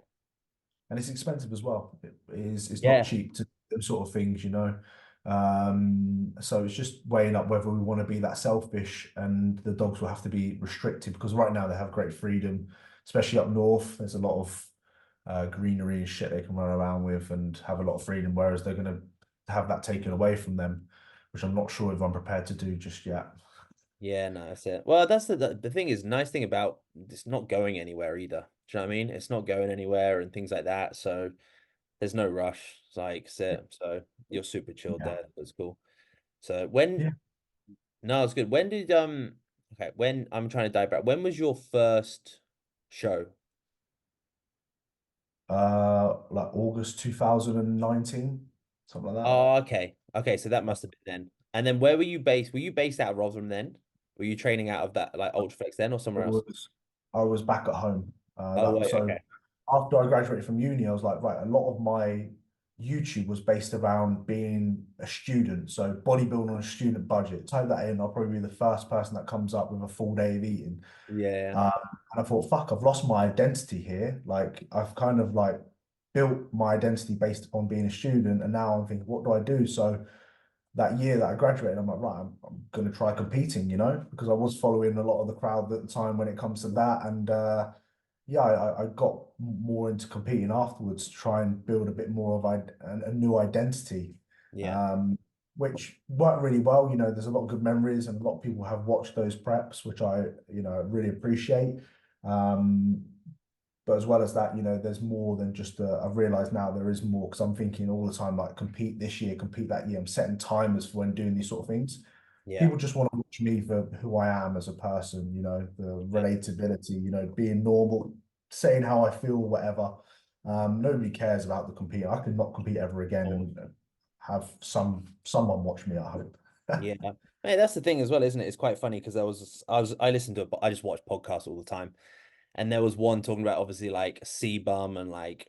And it's expensive as well. It's not Yeah. cheap to do those sort of things, you know. So it's just weighing up whether we want to be that selfish, and the dogs will have to be restricted because right now they have great freedom, especially up north. There's a lot of greenery and shit they can run around with and have a lot of freedom, whereas they're going to have that taken away from them, which I'm not sure if I'm prepared to do just yet. Yeah, no, that's it. Well, that's the thing is nice thing about it's not going anywhere either. Do you know what I mean? It's not going anywhere and things like that. So there's no rush. It's like sit. So you're super chilled Yeah. there. That's cool. So when Yeah. no, it's good. When did okay, when I'm trying to dive back, when was your first show? Like August 2019, something like that. Oh, okay. Okay, so that must have been then. And then where were you based? Were you based out of Rotherham then? Were you training out of that like Ultraflex then or I somewhere else? was I was back at home. Oh, That wait, so okay. after I graduated from uni, I was like, right, a lot of my YouTube was based around being a student. So bodybuilding on a student budget. Type that in, I'll probably be the first person that comes up with a full day of eating. Yeah, Um, and I thought, fuck, I've lost my identity here. Like I've kind of like built my identity based upon being a student, and now I'm thinking, what do I do? So that year that I graduated, I'm like, right, I'm going to try competing, because I was following a lot of the crowd at the time when it comes to that. And yeah, I got more into competing afterwards to try and build a bit more of a new identity, yeah, um, which worked really well. There's a lot of good memories, and a lot of people have watched those preps, which I, really appreciate. Um, but as well as that, there's more than just I've realized now there is more because I'm thinking all the time like compete this year, compete that year. I'm setting timers for when doing these sort of things. yeah. People just want to watch me for who I am as a person, the relatability, being normal, saying how I feel, whatever. Nobody cares about the competing. I could not compete ever again and have someone watch me at home. Yeah. Mate, that's the thing as well, isn't it? It's quite funny because I listened to it, but I just watch podcasts all the time. And there was one talking about obviously like C-Bum and like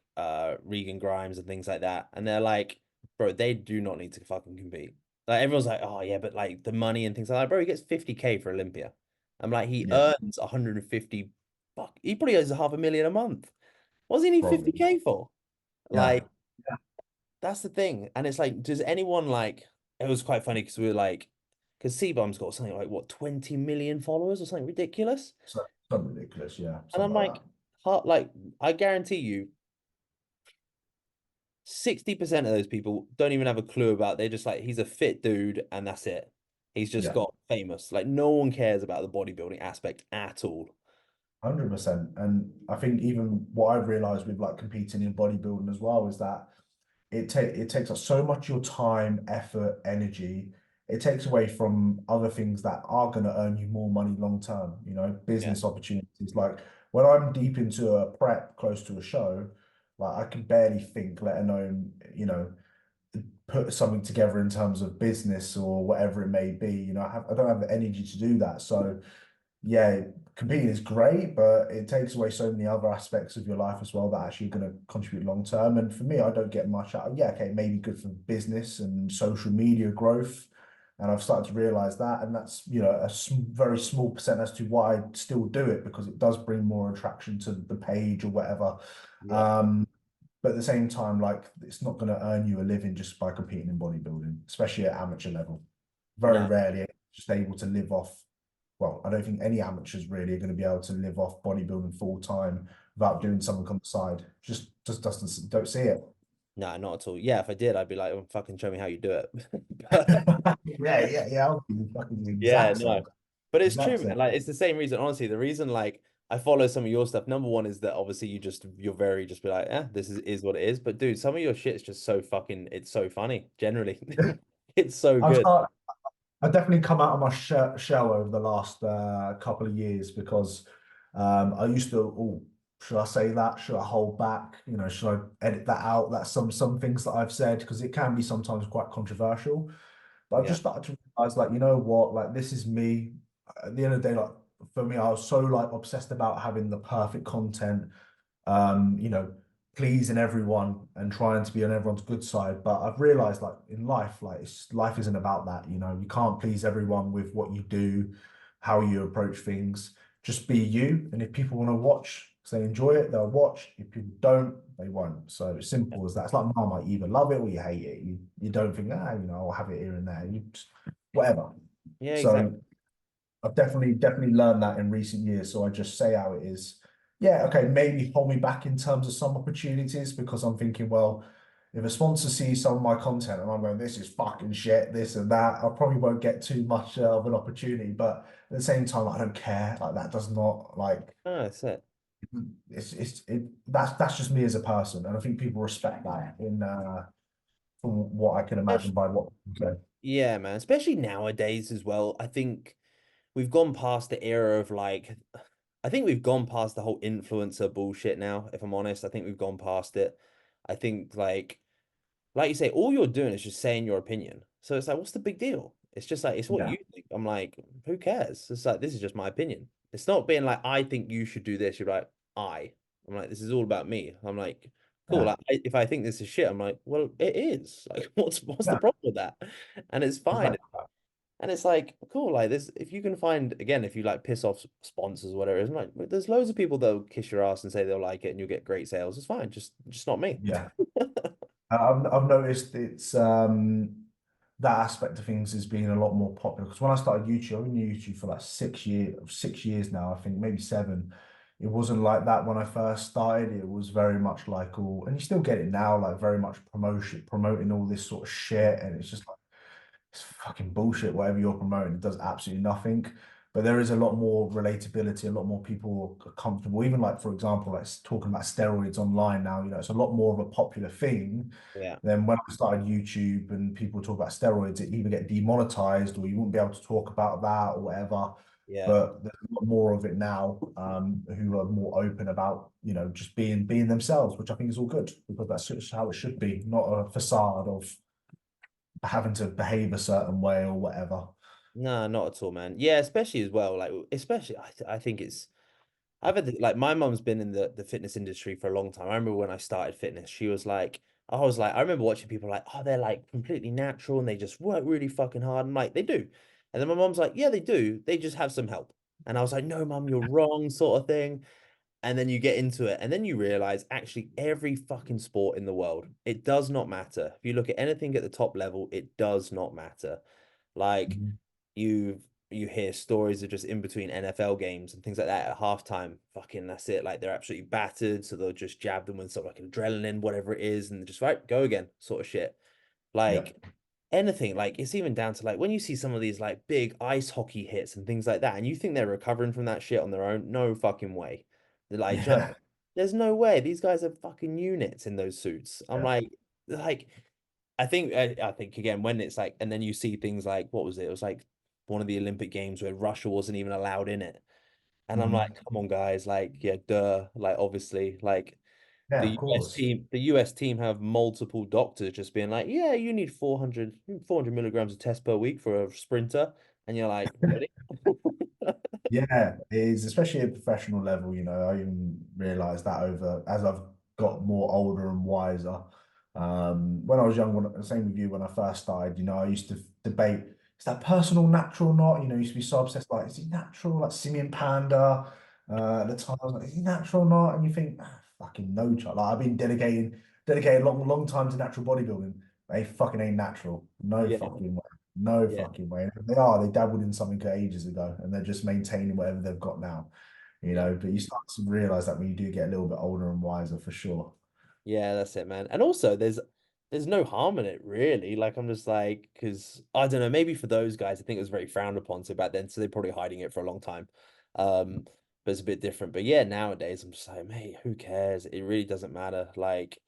Regan Grimes and things like that. And they're like, bro, they do not need to fucking compete. Like everyone's like, oh yeah, but like the money and things like that. Bro, he gets 50K for Olympia. I'm like, he Yeah, earns 150 fuck. He probably earns 500,000 a month. What does he need probably. 50K for? Yeah, Like, that's the thing. And it's like, does anyone like it was quite funny because we were like, because C-Bum's got something like what, 20 million followers or something ridiculous? so ridiculous. Yeah, And I'm something like like, that. like I guarantee you 60% of those people don't even have a clue about they're just like he's a fit dude and that's it. He's just Yeah. got famous. Like no one cares about the bodybuilding aspect at all. 100%. And I think even what I've realized with like competing in bodybuilding as well is that it takes up so much of your time, effort, energy. It takes away from other things that are going to earn you more money long term, Yeah. business opportunities. Like when I'm deep into a prep close to a show, like I can barely think, let alone, put something together in terms of business or whatever it may be. I don't have the energy to do that. So yeah, competing is great, but it takes away so many other aspects of your life as well that actually are going to contribute long term. And for me, I don't get much out of, yeah, okay, maybe good for business and social media growth. And I've started to realize that. And that's, a very small percent as to why I still do it because it does bring more attraction to the page or whatever. Yeah. Um, But at the same time, like it's not going to earn you a living just by competing in bodybuilding, especially at amateur level. Very No, rarely just able to live off. Well, I don't think any amateurs really are going to be able to live off bodybuilding full time without doing something on the side. Just doesn't don't see it. no, not at all. Yeah, if I did, I'd be like, oh, fucking show me how you do it. But Yeah. I'll be fucking the yeah, exact same. no. But it's true, Exact man. same. Like it's the same reason. Honestly, the reason like I follow some of your stuff, number one is that obviously you're very just be like, this is what it is. But dude, some of your shit's just so fucking it's so funny, generally. It's so I've good. started, I've definitely come out of my shell over the last couple of years because I used to, oh, should I say that? Should I hold back? You know, should I edit that out? That's some things that I've said because it can be sometimes quite controversial. But I've Yeah. just started to realize, like, you know what? Like, this is me. At the end of the day, like for me, I was so like obsessed about having the perfect content, you know, pleasing everyone and trying to be on everyone's good side. But I've realized like in life, like life isn't about that. You know, you can't please everyone with what you do, how you approach things. Just be you. And if people want to watch, if they enjoy it, they'll watch. If people don't, they won't. So it's simple as that. It's like Marmite, you either love it or you hate it. You don't think, you know, I'll have it here and there. You just whatever. Yeah, exactly. So I've definitely learned that in recent years. So I just say how it is. Yeah, okay, maybe hold me back in terms of some opportunities because I'm thinking, well, if a sponsor sees some of my content and I'm going, this is fucking shit, this and that, I probably won't get too much of an opportunity. But at the same time, I don't care. Like that does not like Oh, that's it. that's just me as a person, and I think people respect that in from what I can imagine Especially, by what people say. yeah, man. Especially nowadays as well. I think we've gone past the era of like I think we've gone past the whole influencer bullshit now, if I'm honest. I think we've gone past it. I think like you say, all you're doing is just saying your opinion. So it's like, what's the big deal? It's just like, it's what Yeah, you think. I'm like, who cares? It's like, this is just my opinion. It's not being like, I think you should do this. You're like, I. I'm like, this is all about me. I'm like, cool. yeah, Like, if I think this is shit, I'm like, well, it is. Like, what's the yeah, problem with that? And it's fine. exactly. And it's like, cool, like this, if you can find, again, if you like piss off sponsors or whatever, it's like, there's loads of people that'll kiss your ass and say they'll like it and you'll get great sales. It's fine, just not me. Yeah. I've noticed it's that aspect of things is being a lot more popular because when I started YouTube, I've been on YouTube for like 6 years now, I think maybe seven. It wasn't like that when I first started. It was very much like all, and you still get it now, like very much promoting all this sort of shit, and it's just like it's fucking bullshit. Whatever you're promoting, it does absolutely nothing. But there is a lot more relatability, a lot more people are comfortable. Even like, for example, like talking about steroids online now, you know, it's a lot more of a popular thing Yeah, than when I started YouTube and people talk about steroids, it either get demonetized or you wouldn't be able to talk about that or whatever. yeah. But there's a lot more of it now, who are more open about, you know, just being themselves, which I think is all good because that's just how it should be, not a facade of having to behave a certain way or whatever. No, not at all, man. Yeah, especially as well. Like, especially, I think it's. I've had like my mum's been in the fitness industry for a long time. I remember when I started fitness, she was like, I was like, I remember watching people like, oh, they're like completely natural and they just work really fucking hard. And like, they do. And then my mom's like, yeah, they do. They just have some help. And I was like, no, mum, you're wrong, sort of thing. And then you get into it, and then you realize actually every fucking sport in the world, it does not matter. If you look at anything at the top level, it does not matter. Like Mhm. you hear stories of just in between NFL games and things like that at halftime. Fucking that's it. Like they're absolutely battered, so they'll just jab them with sort of like adrenaline, whatever it is, and just right, go again, sort of shit. Yeah. Like anything, like it's even down to like when you see some of these like big ice hockey hits and things like that, and you think they're recovering from that shit on their own. No fucking way. They're like, Yeah. there's no way. These guys are fucking units in those suits. I'm Yeah. like I think again when it's like, and then you see things like what was it? It was like one of the Olympic Games where Russia wasn't even allowed in it, and I'm like, Mhm. come on, guys, like yeah, duh, like obviously, like Yeah, of the US course. team, the US team have multiple doctors just being like, yeah, you need 400 milligrams of test per week for a sprinter, and you're like, really? Yeah, it is, especially at professional level, you know, I even realized that over as I've got more older and wiser. When I was young, same with you, when I first started, you know, I used to debate, is that personal natural or not? You know, I used to be so obsessed, like, is he natural? Like Simian Panda, at the time, I was like, is he natural or not? And you think, fucking no, child. Like, I've been dedicating dedicated long time to natural bodybuilding. They fucking ain't natural. No Yeah, fucking way. No yeah, fucking way. And if they are, they dabbled in something ages ago and they're just maintaining whatever they've got now. yeah. But you start to realize that when you do get a little bit older and wiser for sure. Yeah, that's it, man. And also, there's no harm in it, really. Like, I'm just like, because I don't know, maybe for those guys, I think it was very frowned upon. So back then, so they're probably hiding it for a long time. Um, but it's a bit different. But yeah, nowadays, I'm just like, mate, who cares? It really doesn't matter. Like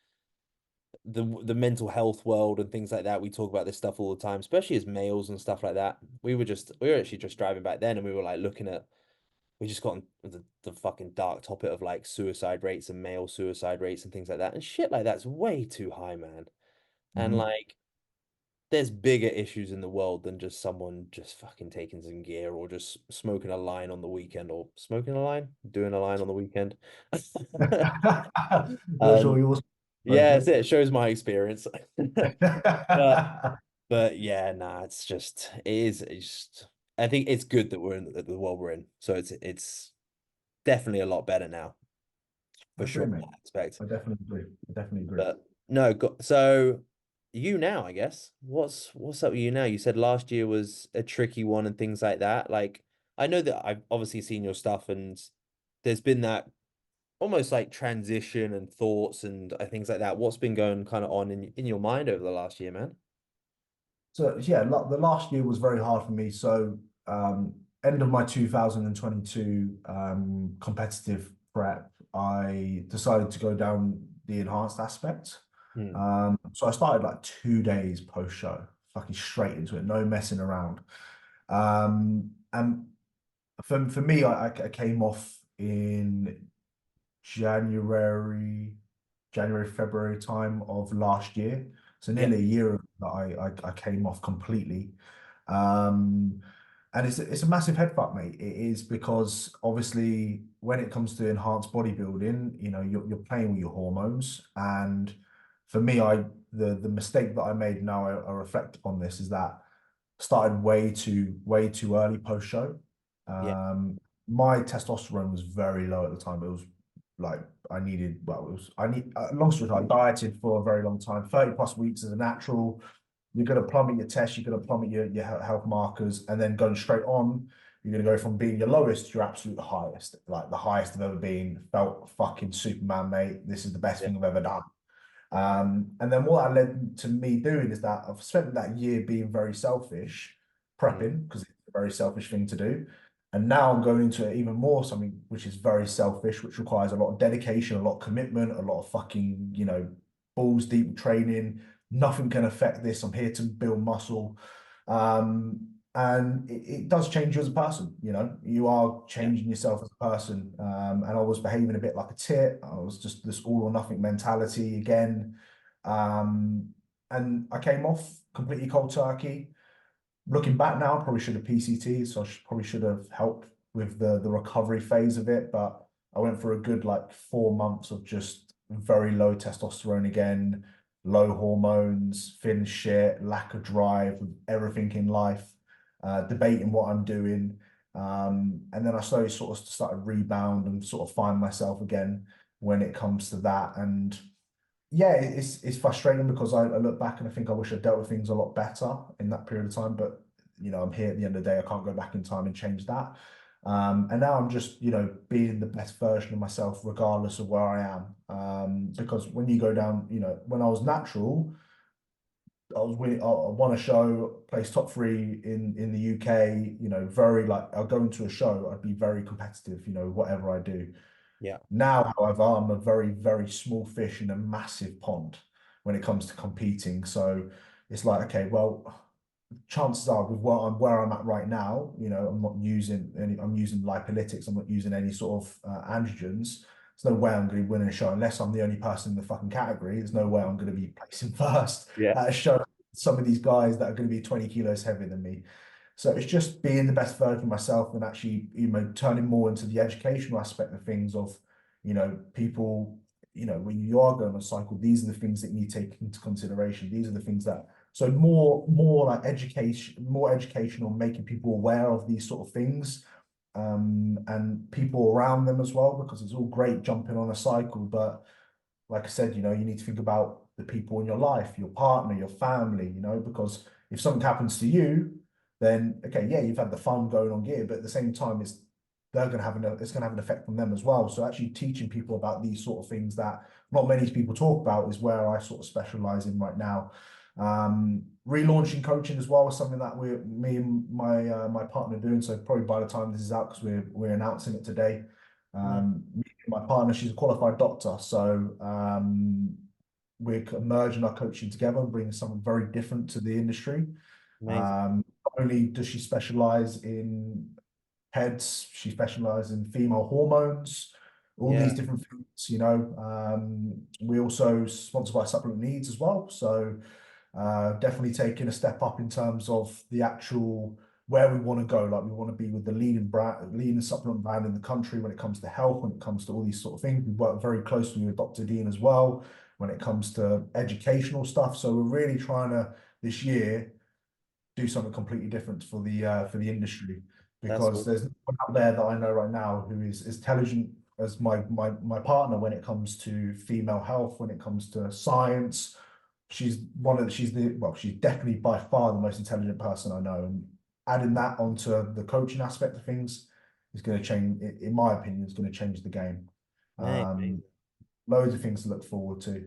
the mental health world and things like that. We talk about this stuff all the time, especially as males and stuff like that. We were actually just driving back then, and we were like looking at we just got on the fucking dark topic of like suicide rates and male suicide rates and things like that. And shit like that's way too high, man. And Mhm. like there's bigger issues in the world than just someone just fucking taking some gear or just smoking a line on the weekend or smoking a line, doing a line on the weekend. Not sure Um, yours yeah, smoking. it shows my experience. But but yeah, nah, it's just I think it's good that we're in the world we're in. So it's definitely a lot better now. I For sure agree, in mate. that aspect. I definitely agree. I definitely agree. But no, so you now, I guess. What's up with you now? You said last year was a tricky one and things like that. Like I know that I've obviously seen your stuff and there's been that almost like transition and thoughts and things like that. What's been going kind of on in your mind over the last year, man? So yeah, the last year was very hard for me. So end of my 2022 competitive prep, I decided to go down the enhanced aspect. Hmm. So I started like 2 days post show, fucking straight into it, no messing around. And for me, I came off in January, February time of last year. So Yeah. nearly a year that I came off completely. Um, and it's a massive head fuck, mate. It is because obviously when it comes to enhanced bodybuilding, you're playing with your hormones. And for me, the mistake that I made now I reflect upon this is that started way too early post show. Yeah. My testosterone was very low at the time. It was like I needed, well, it was I need long story short, I dieted for a very long time, 30 plus weeks as a natural. You're going to plummet your tests, you're going to plummet your health markers, and then going straight on, you're going to go from being your lowest to your absolute highest, like the highest I've ever been. Felt fucking Superman, mate. This is the best Yeah. thing I've ever done. And then what that led to me doing is that I've spent that year being very selfish, Mm. prepping, because it's a very selfish thing to do. And now I'm going into even more something which is very selfish, which requires a lot of dedication, a lot of commitment, a lot of fucking, balls deep training. Nothing can affect this. I'm here to build muscle. And it does change you as a person, you are Yeah. changing yourself as a person. And I was behaving a bit like a tit. I was just this all or nothing mentality again. Um, and I came off completely cold turkey. Looking back now, I probably should have PCT, so probably should have helped with the recovery phase of it. But I went for a good like 4 months of just very low testosterone again, low hormones, thin shit, lack of drive, with everything in life, debating what I'm doing. And then I slowly sort of started rebound and sort of find myself again when it comes to that. And yeah, it's frustrating because I look back and I think I wish I dealt with things a lot better in that period of time. But I'm here at the end of the day. I can't go back in time and change that. And now I'm just being the best version of myself, regardless of where I am. Because when you go down, when I was natural, I was winning. I won a show, placed top three in the UK. Very like I'll go into a show, I'd be very competitive. Whatever I do. Yeah. Now, however, I'm a very, very small fish in a massive pond when it comes to competing. So it's like, okay, well, chances are with where I'm at right now, I'm not using any, I'm using lipolytics, I'm not using any sort of androgens. There's no way I'm going to be winning a show unless I'm the only person in the fucking category. There's no way I'm going to be placing first Yeah. at a show. Some of these guys that are going to be 20 kilos heavier than me. So it's just being the best version of myself and actually, turning more into the educational aspect of things of, people, when you are going on a cycle, these are the things that you need to take into consideration. These are the things that, so more like education, more educational, making people aware of these sort of things, and people around them as well, because it's all great jumping on a cycle, but like I said, you need to think about the people in your life, your partner, your family, because if something happens to you, then okay, yeah, you've had the fun going on gear, but at the same time, it's going to have an effect on them as well. So actually teaching people about these sort of things that not many people talk about is where I sort of specialize in right now. Relaunching coaching as well is something that me and my partner are doing. So probably by the time this is out, because we're announcing it today. No, Me and my partner, she's a qualified doctor, so we're merging our coaching together and bringing something very different to the industry. amazing. Not only does she specialize in heads, she specializes in female hormones, all these Yeah, different things. We also sponsored by Supplement Needs as well. So definitely taking a step up in terms of the actual where we want to go. Like we want to be with the leading supplement brand in the country when it comes to health, when it comes to all these sort of things. We work very closely with Dr. Dean as well when it comes to educational stuff. So we're really trying to this year do something completely different for the industry that's because all. there's no one out there that I know right now who is as intelligent as my partner when it comes to female health, when it comes to science. She's definitely by far the most intelligent person I know. And adding that onto the coaching aspect of things is going to change, in my opinion, is going to change the game. Mate, Um, amazing. Loads of things to look forward to.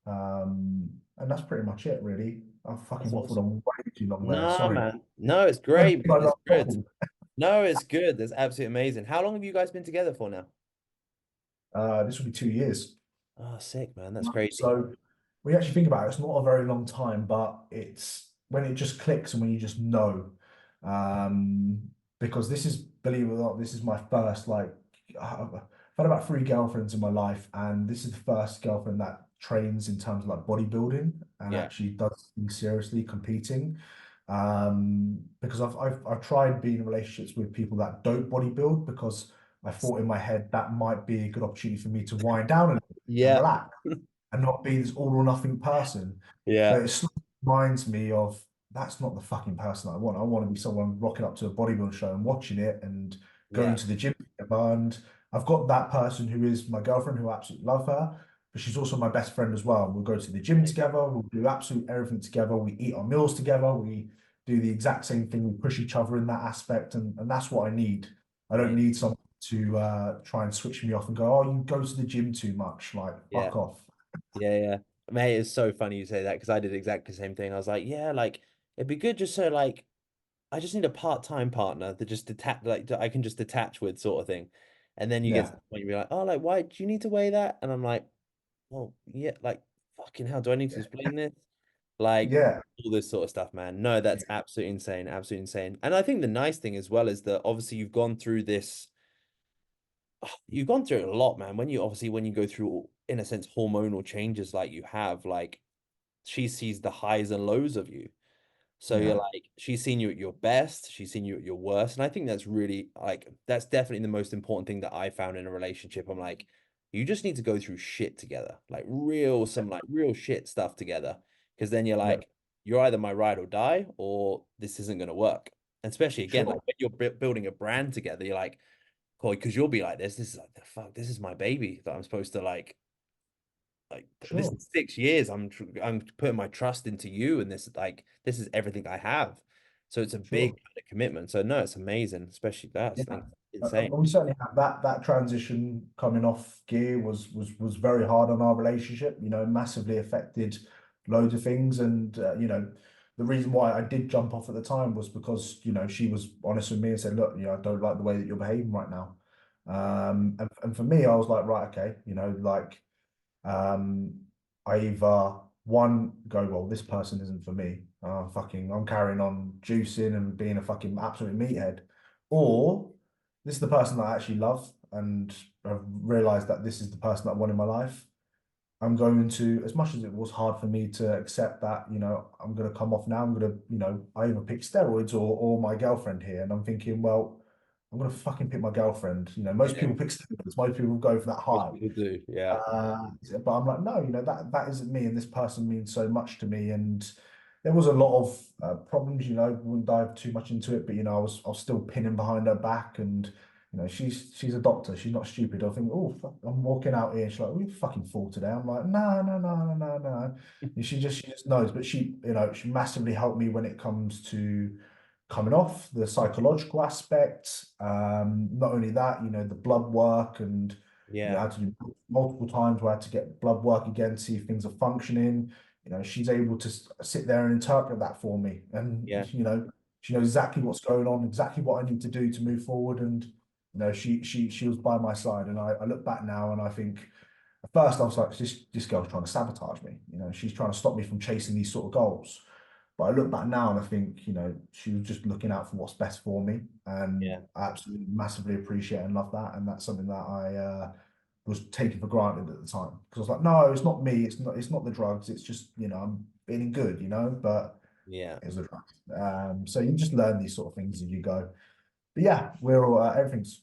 And that's pretty much it, really. I've fucking That's waffled awesome. on way too long there. No, Sorry. man. No, it's I great, man. It's good. waffled. No, it's good. That's absolutely amazing. How long have you guys been together for now? This will be 2 years. Oh, sick, man. That's crazy. So when you actually think about it, it's not a very long time, but it's when it just clicks and when you just know. Because this is, believe it or not, this is my first, like, I've had about three girlfriends in my life, and this is the first girlfriend that trains in terms of like bodybuilding and Yeah. actually does things seriously, competing. Because I've tried being in relationships with people that don't bodybuild because I thought in my head that might be a good opportunity for me to wind down a little bit and Yeah. relax and not be this all or nothing person. But Yeah. it sort of reminds me of that's not the fucking person I want. I want to be someone rocking up to a bodybuilding show and watching it and going Yeah. to the gym together. And I've got that person who is my girlfriend who I absolutely love her, but she's also my best friend as well. We'll go to the gym together. We'll do absolute everything together. We eat our meals together. We do the exact same thing. We push each other in that aspect, and that's what I need. I don't Mate. need someone to try and switch me off and go, oh, you go to the gym too much. Like, Yeah. fuck off. Yeah. Yeah. Mate, it's so funny you say that because I did exactly the same thing. I was like, yeah, like it'd be good just so like I just need a part-time partner that just detach like that I can just detach with sort of thing. And then you get to Yeah, the point you're like, oh, like why do you need to weigh that? And I'm like, well, yeah, like fucking hell, do I need to explain this? Like yeah, all this sort of stuff, man. No, that's absolutely insane, absolutely insane. And I think the nice thing as well is that obviously you've gone through this, you've gone through it a lot, man. When you obviously when you go through in a sense hormonal changes like you have, like she sees the highs and lows of you. So you're yeah, like, she's seen you at your best, she's seen you at your worst. And I think that's really like, that's definitely the most important thing that I found in a relationship. I'm like, you just need to go through shit together, like real, some like real shit stuff together. Because then you're yeah. like, you're either my ride or die, or this isn't going to work. And especially again, like Sure, when you're building a brand together, you're like, cool, because you'll be like this is like, the fuck, this is my baby that I'm supposed to like this sure. is 6 years. I'm putting my trust into you, and this like this is everything I have. So it's a big Sure. kind of commitment. So no, it's amazing, especially that. I Yeah. think it's insane. We certainly have that transition coming off gear was very hard on our relationship, massively affected loads of things. And the reason why I did jump off at the time was because, she was honest with me and said, look, I don't like the way that you're behaving right now. And for me, I was like, right, okay, like um, I either one go, well, this person isn't for me. I'm carrying on juicing and being a fucking absolute meathead, or this is the person that I actually love, and I've realized that this is the person that I want in my life. I'm going to, as much as it was hard for me to accept that, I'm going to come off now. I'm going to, I either pick steroids or my girlfriend here. And I'm thinking, well, I'm going to fucking pick my girlfriend. Most Yeah, people pick steroids. Most people go for that most high. people do. Yeah, But I'm like, no, that isn't me, and this person means so much to me. And there was a lot of problems, wouldn't dive too much into it, but I was still pinning behind her back, and she's a doctor. She's not stupid. I think, oh, fuck, I'm walking out here. She's like, oh, you fucking fool today. I'm like, no, no, no, no, no, no. And she just knows. But she massively helped me when it comes to coming off the psychological aspect. Not only that, the blood work and I Yeah. had to do multiple times where I had to get blood work again, see if things are functioning. She's able to sit there and interpret that for me, and Yeah. she knows exactly what's going on, exactly what I need to do to move forward, and she was by my side. And I look back now and I think at first I was like, this girl's trying to sabotage me. She's trying to stop me from chasing these sort of goals. But I look back now and I think, she was just looking out for what's best for me. And Yeah. I absolutely massively appreciate and love that. And that's something that I was taking for granted at the time. Because I was like, no, it's not me. It's not the drugs. It's just, I'm feeling good, but Yeah. it was the drugs. So you just learn these sort of things as you go. But yeah, we're all, everything's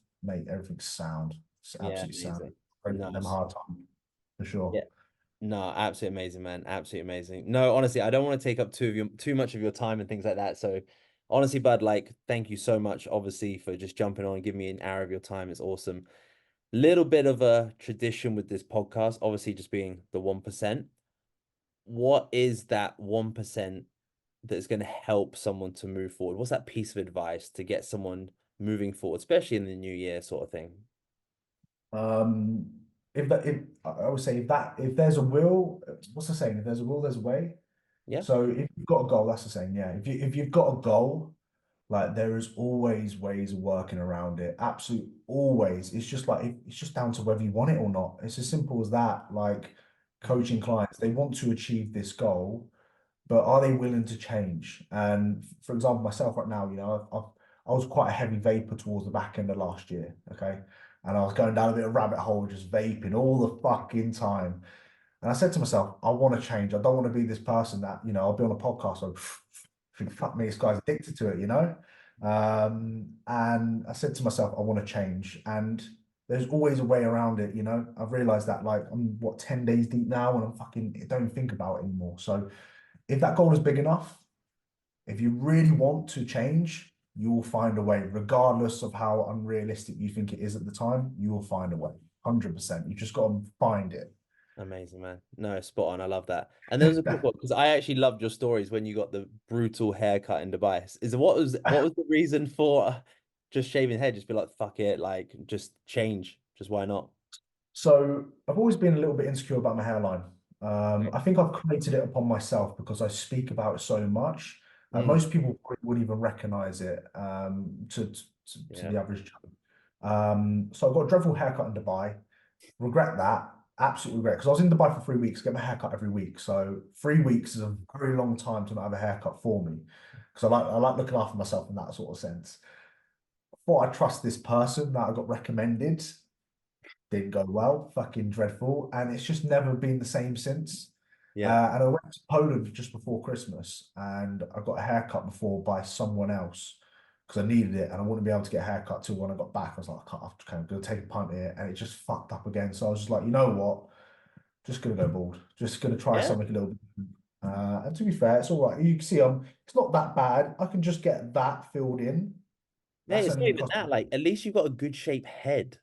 sound. It's Yeah. absolutely sound. Amazing. Break them Nice. hard time for sure. Yeah. No, absolutely amazing, man. Absolutely amazing. No, honestly, I don't want to take up too much of your time and things like that. So honestly, bud, like, thank you so much, obviously, for just jumping on and giving me an hour of your time. It's awesome. Little bit of a tradition with this podcast, obviously, just being the 1%. What is that 1% that's going to help someone to move forward? What's that piece of advice to get someone moving forward, especially in the new year sort of thing? Um, if I would say if there's a will, what's the saying? If there's a will, there's a way. Yeah. So if you've got a goal, that's the saying. Yeah. If you've got a goal, like there is always ways of working around it. Absolutely always. It's just like it's just down to whether you want it or not. It's as simple as that. Like coaching clients, they want to achieve this goal, but are they willing to change? And for example, myself right now, I was quite a heavy vapor towards the back end of last year. Okay. And I was going down a bit of rabbit hole, just vaping all the fucking time. And I said to myself, I want to change. I don't want to be this person that, I'll be on a podcast. So think, fuck me, this guy's addicted to it. And I said to myself, I want to change. And there's always a way around it. I've realized that like I'm 10 days deep now and I'm fucking I don't even think about it anymore. So if that goal is big enough, if you really want to change, you will find a way, regardless of how unrealistic you think it is at the time, you will find a way. 100%. You just got to find it. Amazing, man. No, spot on. I love that. And there was a quick one because I actually loved your stories when you got the brutal haircut in Dubai. What was the reason for just shaving head? Just be like, fuck it, like just change. Just why not? So I've always been a little bit insecure about my hairline. Right. I think I've created it upon myself because I speak about it so much. And Mm, most people probably wouldn't even recognize it to yeah. the average Joe. So I got a dreadful haircut in Dubai. Regret that. Absolutely regret. Because I was in Dubai for 3 weeks, get my haircut every week. So 3 weeks is a very long time to not have a haircut for me. Because I like looking after myself in that sort of sense. Thought I trust this person that I got recommended. Didn't go well, fucking dreadful. And it's just never been the same since. Yeah. And I went to Poland just before Christmas and I got a haircut before by someone else because I needed it and I wouldn't be able to get a haircut till when I got back. I was like, I'm going to take a punt here. And it just fucked up again. So I was just like, you know what? Just going to go bald. Just going to try Yeah. something a little bit. And to be fair, it's all right. You can see it's not that bad. I can just get that filled in. Yeah, That's it's only not going to even cost that. me. Like, at least you've got a good shaped head.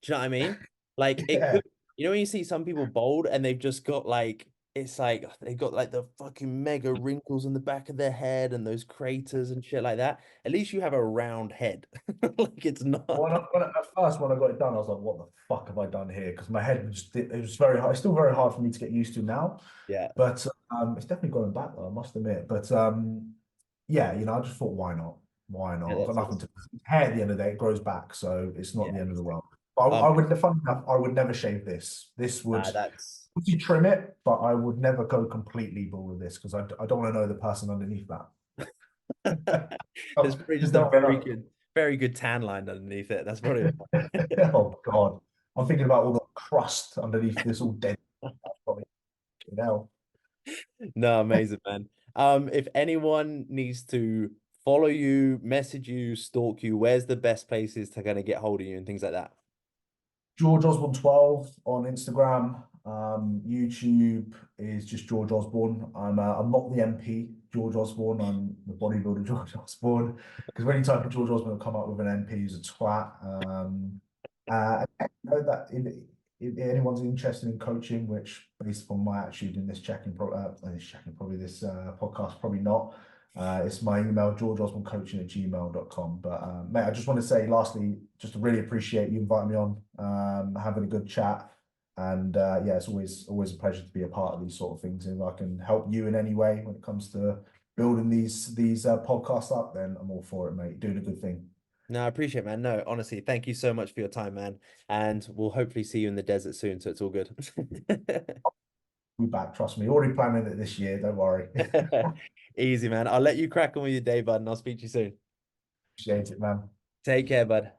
Do you know what I mean? Like, it Yeah. could, when you see some people bald and they've just got like, it's like they've got like the fucking mega wrinkles in the back of their head and those craters and shit like that. At least you have a round head. Like, it's not. At first, when I got it done, I was like, what the fuck have I done here? Because my head was just, it was very hard. It's still very hard for me to get used to now. Yeah. But it's definitely going back though, I must admit. But yeah, I just thought, why not? Why Yeah, not? I've got that's nothing to awesome. hair at the end of the day, it grows back, so it's not Yeah, the end of the world. exactly. But I Um, would, funny enough, I would never shave this. This would that's obviously trim it, but I would never go completely bald with this because I don't want to know the person underneath that. there's Oh, probably just just a don't want very good tan line underneath it. That's probably to. Oh God, I'm thinking about all the crust underneath this all dead. Now, no, amazing, man. If anyone needs to follow you, message you, stalk you, where's the best places to kind of get hold of you and things like that? George Osborne 12 on Instagram. YouTube is just George Osborne. I'm not the MP. George Osborne on the bodybuilder George Osborne, because when you type in George Osborne, it'll come up with an MP who's a twat. I know that if anyone's interested in coaching, which based upon my attitude in this podcast, probably not. It's my email, georgeosbornecoaching@gmail.com. But mate, I just want to say lastly, just to really appreciate you inviting me on, having a good chat. And yeah, it's always a pleasure to be a part of these sort of things. And if I can help you in any way when it comes to building these podcasts up, then I'm all for it, mate. Doing a good thing. No, I appreciate it, man. No, honestly, thank you so much for your time, man. And we'll hopefully see you in the desert soon, so it's all good. Be back, trust me. Already planning it this year. Don't worry. Easy, man. I'll let you crack on with your day, bud, and I'll speak to you soon. Appreciate it, man. Take care, bud.